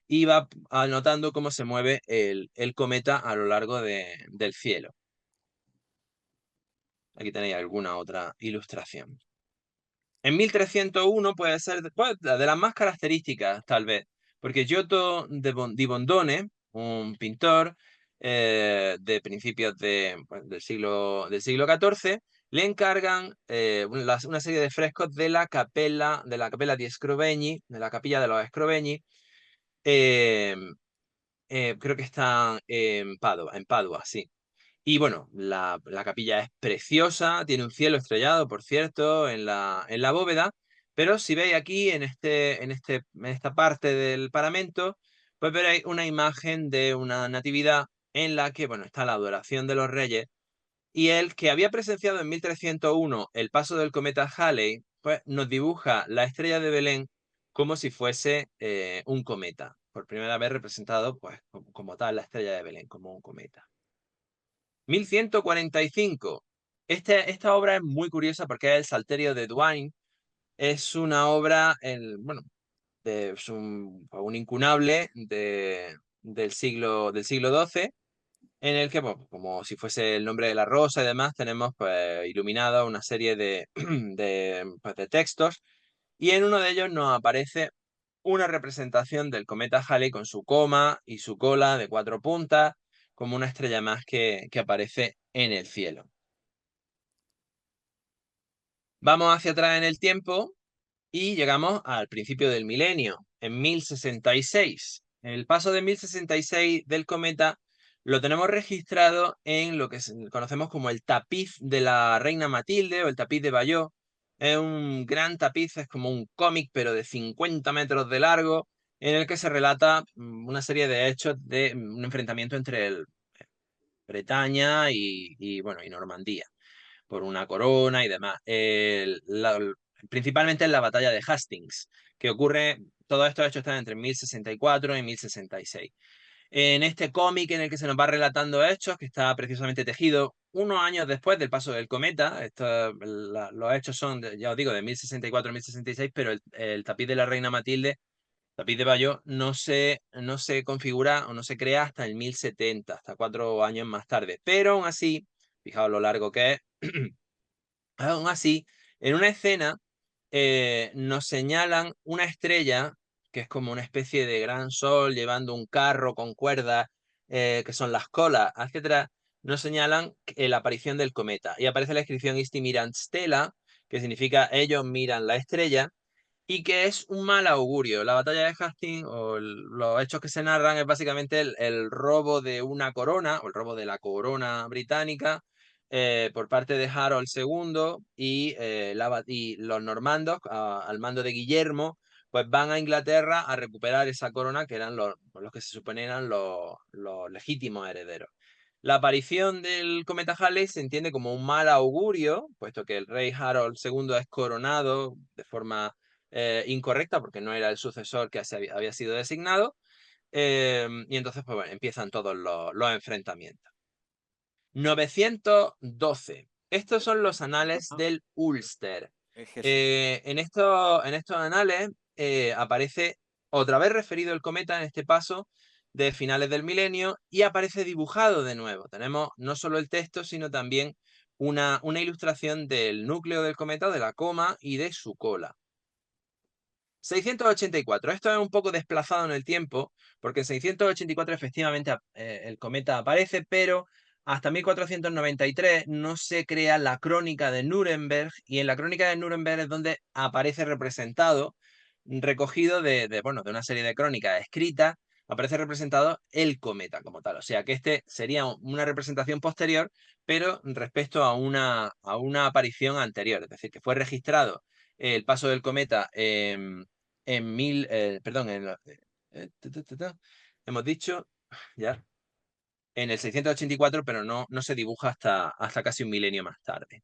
y va anotando cómo se mueve el cometa a lo largo del cielo. Aquí tenéis alguna otra ilustración. En 1301 puede ser de las más características, tal vez, porque Giotto di Bondone, un pintor de principios del siglo XIV, le encargan una serie de frescos de la capella di Scrovegni, de la capilla de los Scrovegni. Creo que está en Padua, sí. Y bueno, la capilla es preciosa, tiene un cielo estrellado, por cierto, en la bóveda, pero si veis aquí en esta parte del paramento, pues veréis una imagen de una natividad en la que, bueno, está la adoración de los reyes, y el que había presenciado en 1301 el paso del cometa Halley, pues nos dibuja la estrella de Belén como si fuese un cometa, por primera vez representado pues como tal la estrella de Belén, como un cometa. 1145. Esta obra es muy curiosa porque es el Salterio de Douai. Es una obra, es un incunable del siglo XII, en el que, pues, como si fuese el nombre de la rosa y demás, tenemos pues, iluminada una serie de textos, y en uno de ellos nos aparece una representación del cometa Halley con su coma y su cola de 4 puntas, como una estrella más que aparece en el cielo. Vamos hacia atrás en el tiempo y llegamos al principio del milenio, en 1066. El paso de 1066 del cometa lo tenemos registrado en lo que conocemos como el tapiz de la reina Matilde o el tapiz de Bayeux. Es un gran tapiz, es como un cómic, pero de 50 metros de largo, en el que se relata una serie de hechos de un enfrentamiento entre Bretaña y Normandía, por una corona y demás. Principalmente en la batalla de Hastings, que ocurre, todos estos hechos están entre 1064 y 1066. En este cómic en el que se nos va relatando hechos, que está precisamente tejido unos años después del paso del cometa, los hechos son, ya os digo, de 1064 y 1066, pero el tapiz de la reina Matilde, tapiz de Bayeux, no se configura o no se crea hasta el 1070, hasta 4 años más tarde. Pero aún así, fijaos lo largo que es, aún así, en una escena nos señalan una estrella que es como una especie de gran sol llevando un carro con cuerdas, que son las colas, etcétera, nos señalan la aparición del cometa. Y aparece la inscripción Isti Mirant Stella, que significa ellos miran la estrella, y que es un mal augurio. La batalla de Hastings, o los hechos que se narran, es básicamente el robo de una corona, o el robo de la corona británica, por parte de Harold II y los normandos, al mando de Guillermo, pues van a Inglaterra a recuperar esa corona que eran los que se suponen eran los legítimos herederos. La aparición del cometa Halley se entiende como un mal augurio, puesto que el rey Harold II es coronado de forma incorrecta, porque no era el sucesor que había sido designado, y entonces pues, bueno, empiezan todos los enfrentamientos. 912. Estos son los anales del Ulster. En estos anales aparece otra vez referido el cometa en este paso de finales del milenio y aparece dibujado de nuevo. Tenemos no solo el texto, sino también una ilustración del núcleo del cometa, de la coma y de su cola. 684. Esto es un poco desplazado en el tiempo, porque en 684 efectivamente el cometa aparece, pero hasta 1493 no se crea la crónica de Nuremberg, y en la crónica de Nuremberg es donde aparece representado, recogido de una serie de crónicas escritas, aparece representado el cometa como tal. O sea que este sería una representación posterior, pero respecto a una aparición anterior, es decir, que fue registrado el paso del cometa hemos dicho, ya, en el 684, pero no se dibuja hasta casi un milenio más tarde.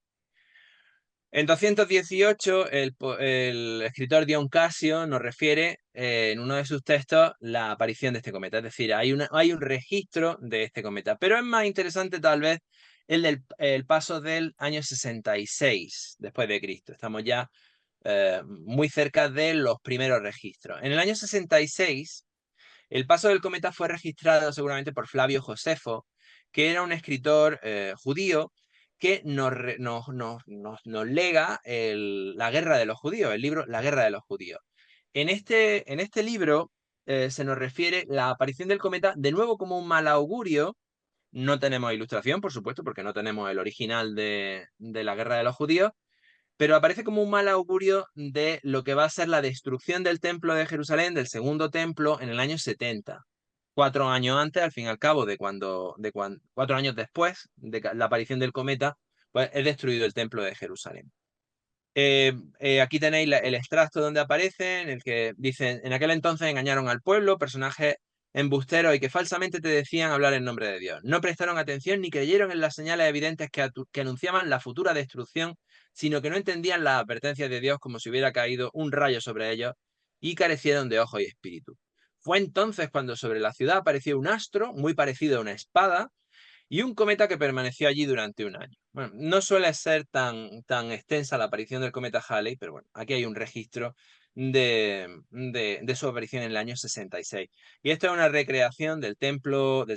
En 218, el escritor Dion Casio nos refiere en uno de sus textos la aparición de este cometa, es decir, hay un registro de este cometa, pero es más interesante tal vez el paso del año 66 después de Cristo. Estamos ya muy cerca de los primeros registros. En el año 66, el paso del cometa fue registrado seguramente por Flavio Josefo, que era un escritor judío que nos lega la guerra de los judíos, el libro La guerra de los judíos. En este libro se nos refiere la aparición del cometa de nuevo como un mal augurio. No tenemos ilustración, por supuesto, porque no tenemos el original de la guerra de los judíos, pero aparece como un mal augurio de lo que va a ser la destrucción del templo de Jerusalén, del segundo templo, en el año 70. 4 años antes, al fin y al cabo, 4 años después de la aparición del cometa, pues es destruido el templo de Jerusalén. Aquí tenéis el extracto donde aparece, en el que dicen: en aquel entonces engañaron al pueblo, personajes embusteros y que falsamente te decían hablar en nombre de Dios. No prestaron atención ni creyeron en las señales evidentes que anunciaban la futura destrucción, sino que no entendían las advertencias de Dios como si hubiera caído un rayo sobre ellos, y carecieron de ojo y espíritu. Fue entonces cuando sobre la ciudad apareció un astro muy parecido a una espada, y un cometa que permaneció allí durante un año. Bueno, no suele ser tan extensa la aparición del cometa Halley, pero bueno, aquí hay un registro de su aparición en el año 66. Y esto es una recreación del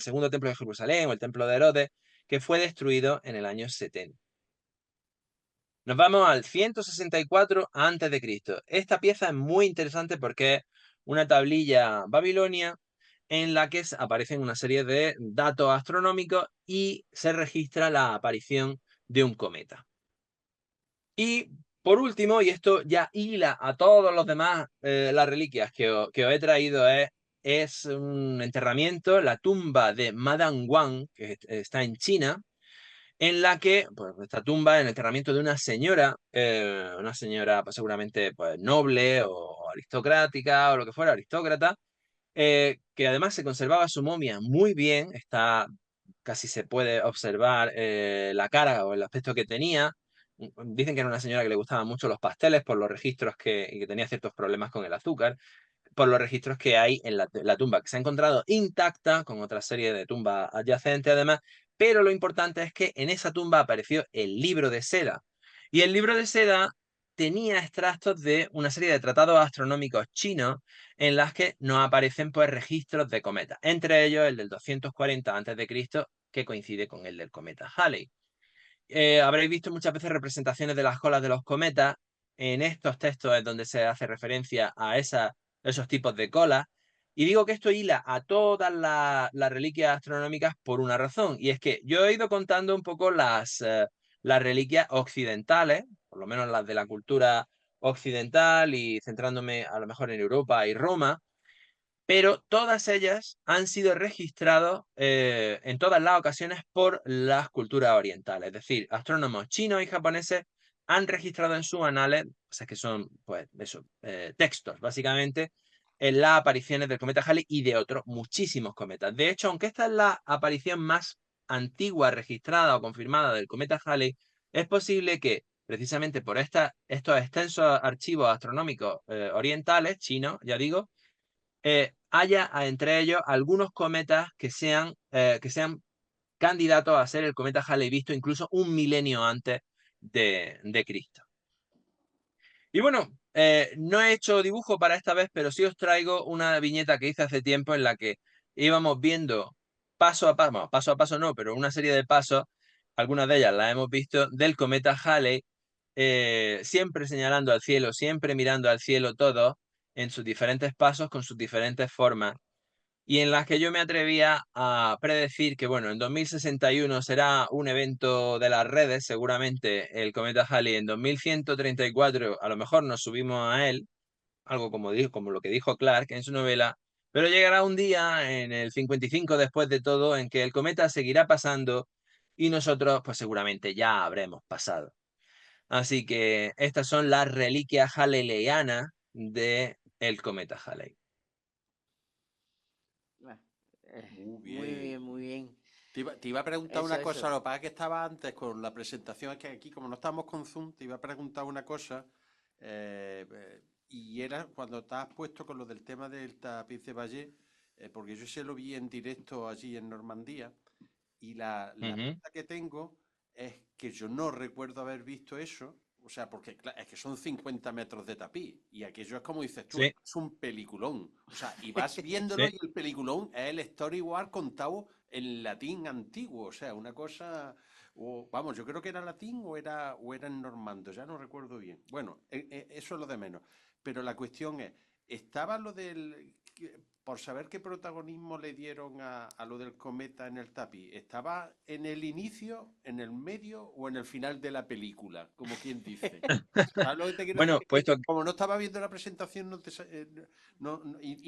segundo templo de Jerusalén, o el templo de Herodes, que fue destruido en el año 70. Nos vamos al 164 a.C. Esta pieza es muy interesante porque es una tablilla babilonia en la que aparecen una serie de datos astronómicos y se registra la aparición de un cometa. Y por último, y esto ya hila a todos los demás, las reliquias que os he traído, es un enterramiento, la tumba de Madame Wang, que está en China, en la que, pues, esta tumba, en el enterramiento de una señora pues, seguramente pues, noble o aristocrática o lo que fuera, aristócrata, que además se conservaba su momia muy bien, casi se puede observar la cara o el aspecto que tenía. Dicen que era una señora que le gustaban mucho los pasteles por los registros y que tenía ciertos problemas con el azúcar, por los registros que hay en la tumba, que se ha encontrado intacta, con otra serie de tumbas adyacentes además, pero lo importante es que en esa tumba apareció el libro de seda, y el libro de seda tenía extractos de una serie de tratados astronómicos chinos en las que nos aparecen pues registros de cometas, entre ellos el del 240 a.C., que coincide con el del cometa Halley. Habréis visto muchas veces representaciones de las colas de los cometas. En estos textos es donde se hace referencia a esos tipos de colas, Y digo que esto hila a todas las reliquias astronómicas por una razón, y es que yo he ido contando un poco las reliquias occidentales, por lo menos las de la cultura occidental y centrándome a lo mejor en Europa y Roma, pero todas ellas han sido registradas en todas las ocasiones por las culturas orientales, es decir, astrónomos chinos y japoneses han registrado en sus anales, o sea, que son pues eso, textos básicamente, en las apariciones del cometa Halley y de otros muchísimos cometas. De hecho, aunque esta es la aparición más antigua registrada o confirmada del cometa Halley, es posible que precisamente por estos extensos archivos astronómicos orientales, chinos, ya digo, haya entre ellos algunos cometas que sean candidatos a ser el cometa Halley visto incluso un milenio antes de Cristo. Y bueno, no he hecho dibujo para esta vez, pero sí os traigo una viñeta que hice hace tiempo en la que íbamos viendo paso a paso no, pero una serie de pasos, algunas de ellas las hemos visto, del cometa Halley, siempre señalando al cielo, siempre mirando al cielo todos, en sus diferentes pasos, con sus diferentes formas, y en las que yo me atrevía a predecir que, bueno, en 2061 será un evento de las redes, seguramente el cometa Halley. En 2134 a lo mejor nos subimos a él, algo como lo que dijo Clarke en su novela, pero llegará un día en el 55 después de todo en que el cometa seguirá pasando y nosotros pues seguramente ya habremos pasado. Así que estas son las reliquias halleylianas de el cometa Halley. Bueno, Muy muy bien. bien, muy bien. Te iba a preguntar Eso, una cosa, eso. lo que pasa es que estaba antes con la presentación, es que aquí como no estamos con Zoom, te iba a preguntar una cosa, y era cuando te has puesto con lo del tema del tapiz de Valle, porque yo se lo vi en directo allí en Normandía, y la Ujú. duda que tengo es que yo no recuerdo haber visto eso, o sea, porque es que son 50 metros de tapiz, y aquello es como dices tú, Sí, es un peliculón, o sea, y vas viéndolo sí. y el peliculón es el storyboard contado en latín antiguo, o sea, una cosa, vamos, yo creo que era latín o era en normando, ya no recuerdo bien. Bueno, eso es lo de menos. Pero la cuestión es, ¿estaba lo por saber qué protagonismo le dieron a lo del cometa en el tapiz, ¿estaba en el inicio, en el medio o en el final de la película? Como quien dice. ¿Sabes lo que te quiero decir? Bueno, puesto que Como no estaba viendo la presentación, y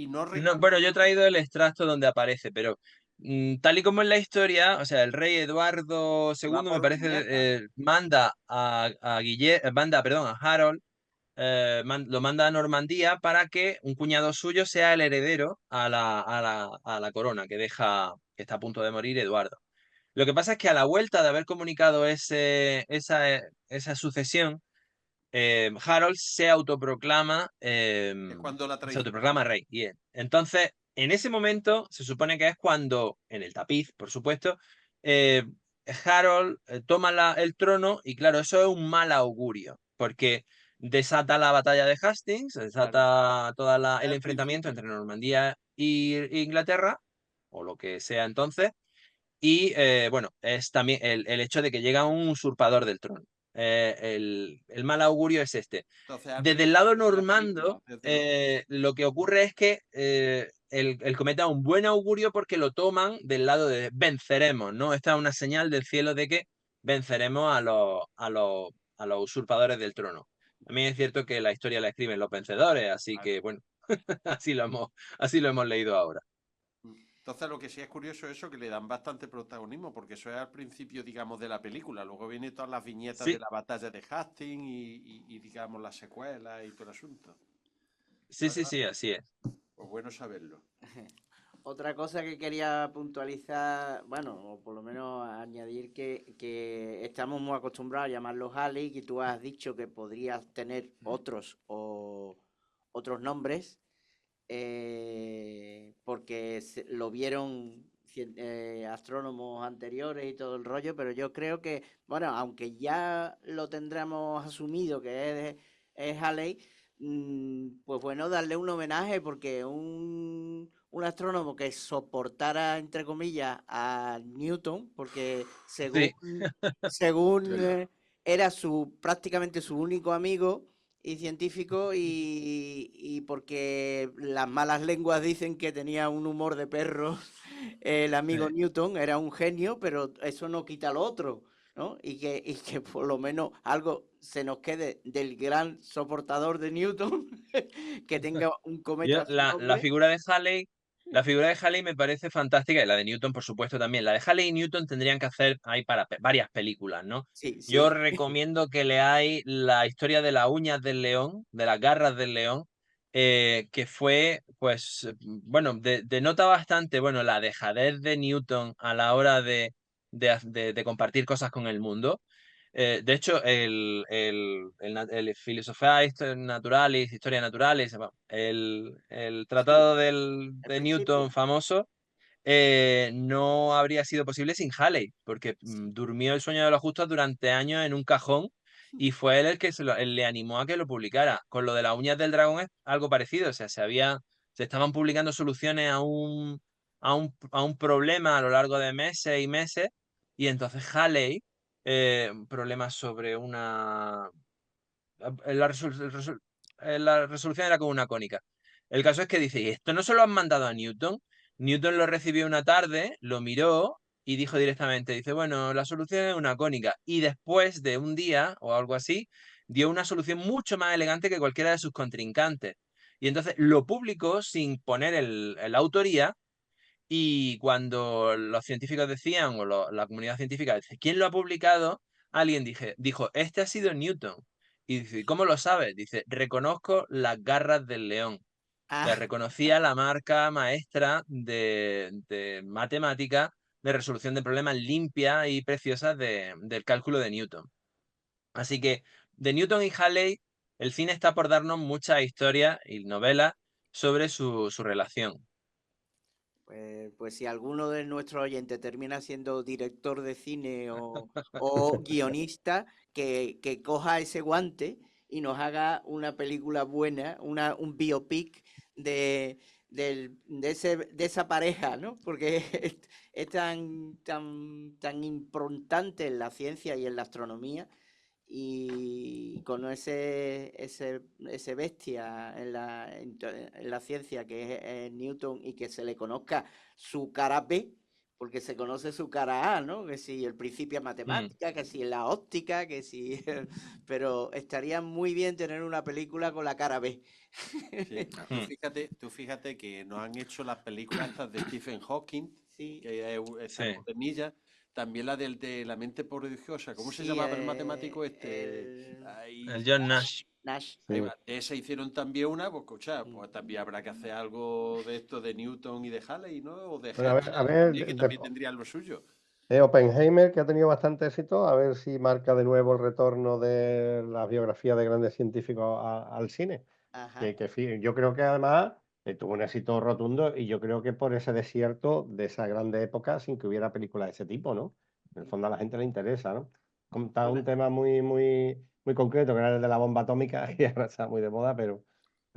no no, recuerdo. bueno, yo he traído el extracto donde aparece, pero tal y como en la historia, o sea, el rey Eduardo Va II, me por parece, viñeta. manda perdón, a Harold, lo manda a Normandía para que un cuñado suyo sea el heredero a la corona que está a punto de morir Eduardo. Lo que pasa es que a la vuelta de haber comunicado esa sucesión, Harold Es cuando la se traición. autoproclama rey. Entonces, en ese momento, se supone que es cuando, en el tapiz, por supuesto, eh, Harold toma el trono y claro, eso es un mal augurio, porque desata la batalla de Hastings, Claro. desata todo Es el el enfrentamiento principio. entre Normandía e Inglaterra, o lo que sea entonces, y bueno, es también el hecho de que llega un usurpador del trono. El mal augurio es este. Entonces, al Desde el lado principio de la película, normando, desde los... lo que ocurre es que el cometa es un buen augurio porque lo toman del lado de venceremos, ¿no? Esta es una señal del cielo de que venceremos a los usurpadores del trono. También es cierto que la historia la escriben los vencedores, así Claro. que bueno, así lo hemos leído ahora. Entonces, lo que sí es curioso es eso, que le dan bastante protagonismo, porque eso es al principio, digamos, de la película. Luego vienen todas las viñetas de Sí, la batalla de Hastings digamos, las secuelas y todo el asunto. sí, Vale, sí, vale. sí, así es. Pues bueno saberlo. Otra cosa que quería puntualizar, bueno, o por lo menos añadir que estamos muy acostumbrados a llamarlos Halley, y tú has dicho que podrías tener otros o otros nombres, porque lo vieron astrónomos anteriores y todo el rollo, pero yo creo que, bueno, aunque ya lo tendremos asumido que es Halley, pues bueno, darle un homenaje, porque un astrónomo que soportara, entre comillas, a Newton, porque según, Sí, según Es verdad. era prácticamente su único amigo, y científico y porque las malas lenguas dicen que tenía un humor de perro el amigo Newton, era un genio, pero eso no quita lo otro, ¿no? Y que por lo menos algo se nos quede del gran soportador de Newton, que tenga un cometa a su La nombre. figura de Halley, la figura de Halley me parece fantástica y la de Newton, por supuesto, también. La de Halley y Newton tendrían que hacer ahí para varias películas, ¿no? Sí, Yo sí. recomiendo que leáis la historia de las uñas del león, de las garras del león, que fue, pues, bueno, denota bastante, bueno, la dejadez de Newton a la hora de compartir cosas con el mundo. De hecho, el Philosophiae Naturalis, Historia Naturalis, bueno, el Sí, tratado al de principio. Newton famoso, no habría sido posible sin Halley, porque durmió el sueño de los justos durante años en un cajón y fue él el que él le animó a que lo publicara. Con lo de las uñas del dragón es algo parecido, o sea, se estaban publicando soluciones a un problema a lo largo de meses y meses, y entonces Halley, un problema sobre la resolución era con una cónica. El caso es que dice, ¿y esto no se lo han mandado a Newton? Newton lo recibió una tarde, lo miró y dijo directamente, dice, bueno, la solución es una cónica. Y después de un día o algo así, dio una solución mucho más elegante que cualquiera de sus contrincantes. Y entonces lo publicó sin poner la autoría, y cuando los científicos decían, o la comunidad científica dice, ¿quién lo ha publicado? Alguien dijo, este ha sido Newton. Y dice, ¿cómo lo sabes? Dice, reconozco las garras del león. O sea, Ah, reconocía la marca maestra de matemática, de resolución de problemas limpia y preciosa del cálculo de Newton. Así que de Newton y Halley, el cine está por darnos muchas historias y novelas sobre su relación. pues si alguno de nuestros oyentes termina siendo director de cine o guionista, que coja ese guante y nos haga una película buena, un biopic de esa pareja, ¿no? Porque es tan importante en la ciencia y en la astronomía y con ese bestia en la ciencia que es Newton y que se le conozca su cara B, porque se conoce su cara A, ¿no? Que si el principio de Mm, matemática, que si la óptica, que si... Pero estaría muy bien tener una película con la cara B. Sí, mm. tú fíjate que nos han hecho las películas estas de Stephen Hawking, Sí, que es Sí, esta modernilla, también la de la mente prodigiosa. ¿Cómo se sí, llamaba el matemático este? el el Ahí, John Nash. Nash. ahí Sí. va. De esa hicieron también una, pues, escucha, Mm. pues también habrá que hacer algo de esto de Newton y de Halley, ¿no? O de Bueno, a Herschel ver, también, que también tendrían lo suyo. Oppenheimer, que ha tenido bastante éxito, a ver si marca de nuevo el retorno de las biografías de grandes científicos al cine. Ajá. Yo creo que además tuvo un éxito rotundo y yo creo que por ese desierto de esa grande época sin que hubiera películas de ese tipo, ¿no? En el fondo a la gente le interesa, ¿no? Contaba un Una, tema muy concreto, que era el de la bomba atómica, y ahora está muy de moda, pero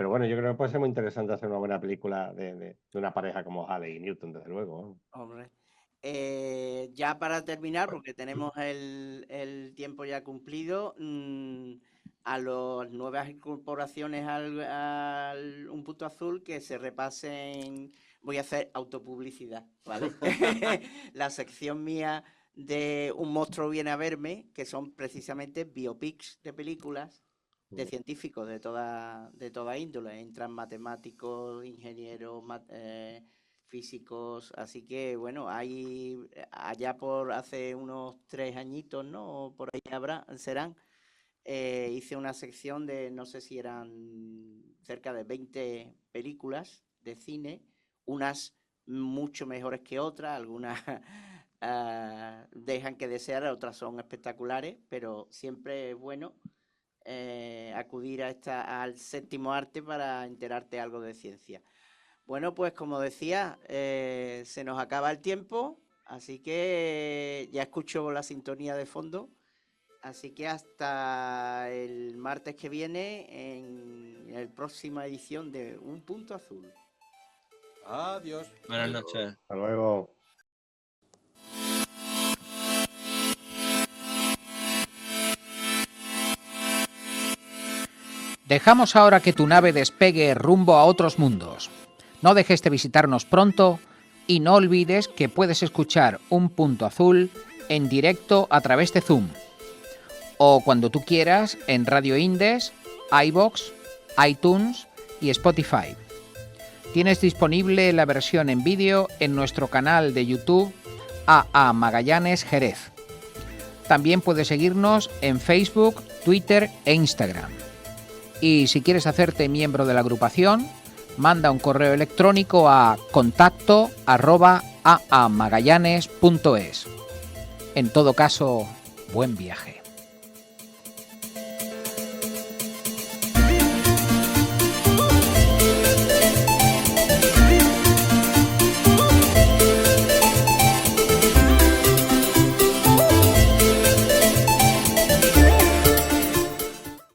bueno, yo creo que puede ser muy interesante hacer una buena película de una pareja como Halley y Newton, desde luego, ¿no? hombre. Ya para terminar, porque tenemos el tiempo ya cumplido, a las nuevas incorporaciones al Un Punto Azul que se repasen, voy a hacer autopublicidad, ¿vale? La sección mía de Un monstruo viene a verme, que son precisamente biopics de películas de científicos de toda índole. Entran matemáticos, ingenieros, físicos, así que bueno, hay allá por hace unos 3 añitos, ¿no? O por ahí serán, hice una sección de, no sé si eran cerca de 20 películas de cine, unas mucho mejores que otras, algunas dejan que desear, otras son espectaculares, pero siempre es bueno acudir al séptimo arte para enterarte algo de ciencia. Bueno, pues como decía, se nos acaba el tiempo, así que ya escucho la sintonía de fondo. Así que hasta el martes que viene en la próxima edición de Un Punto Azul. Adiós. Buenas noches. Hasta luego. Dejamos ahora que tu nave despegue rumbo a otros mundos. No dejes de visitarnos pronto y no olvides que puedes escuchar Un Punto Azul en directo a través de Zoom o cuando tú quieras en Radio Indes, iVoox, iTunes y Spotify. Tienes disponible la versión en vídeo en nuestro canal de YouTube AA Magallanes Jerez. También puedes seguirnos en Facebook, Twitter e Instagram. Y si quieres hacerte miembro de la agrupación, manda un correo electrónico a contacto@aamagallanes.es. En todo caso, buen viaje.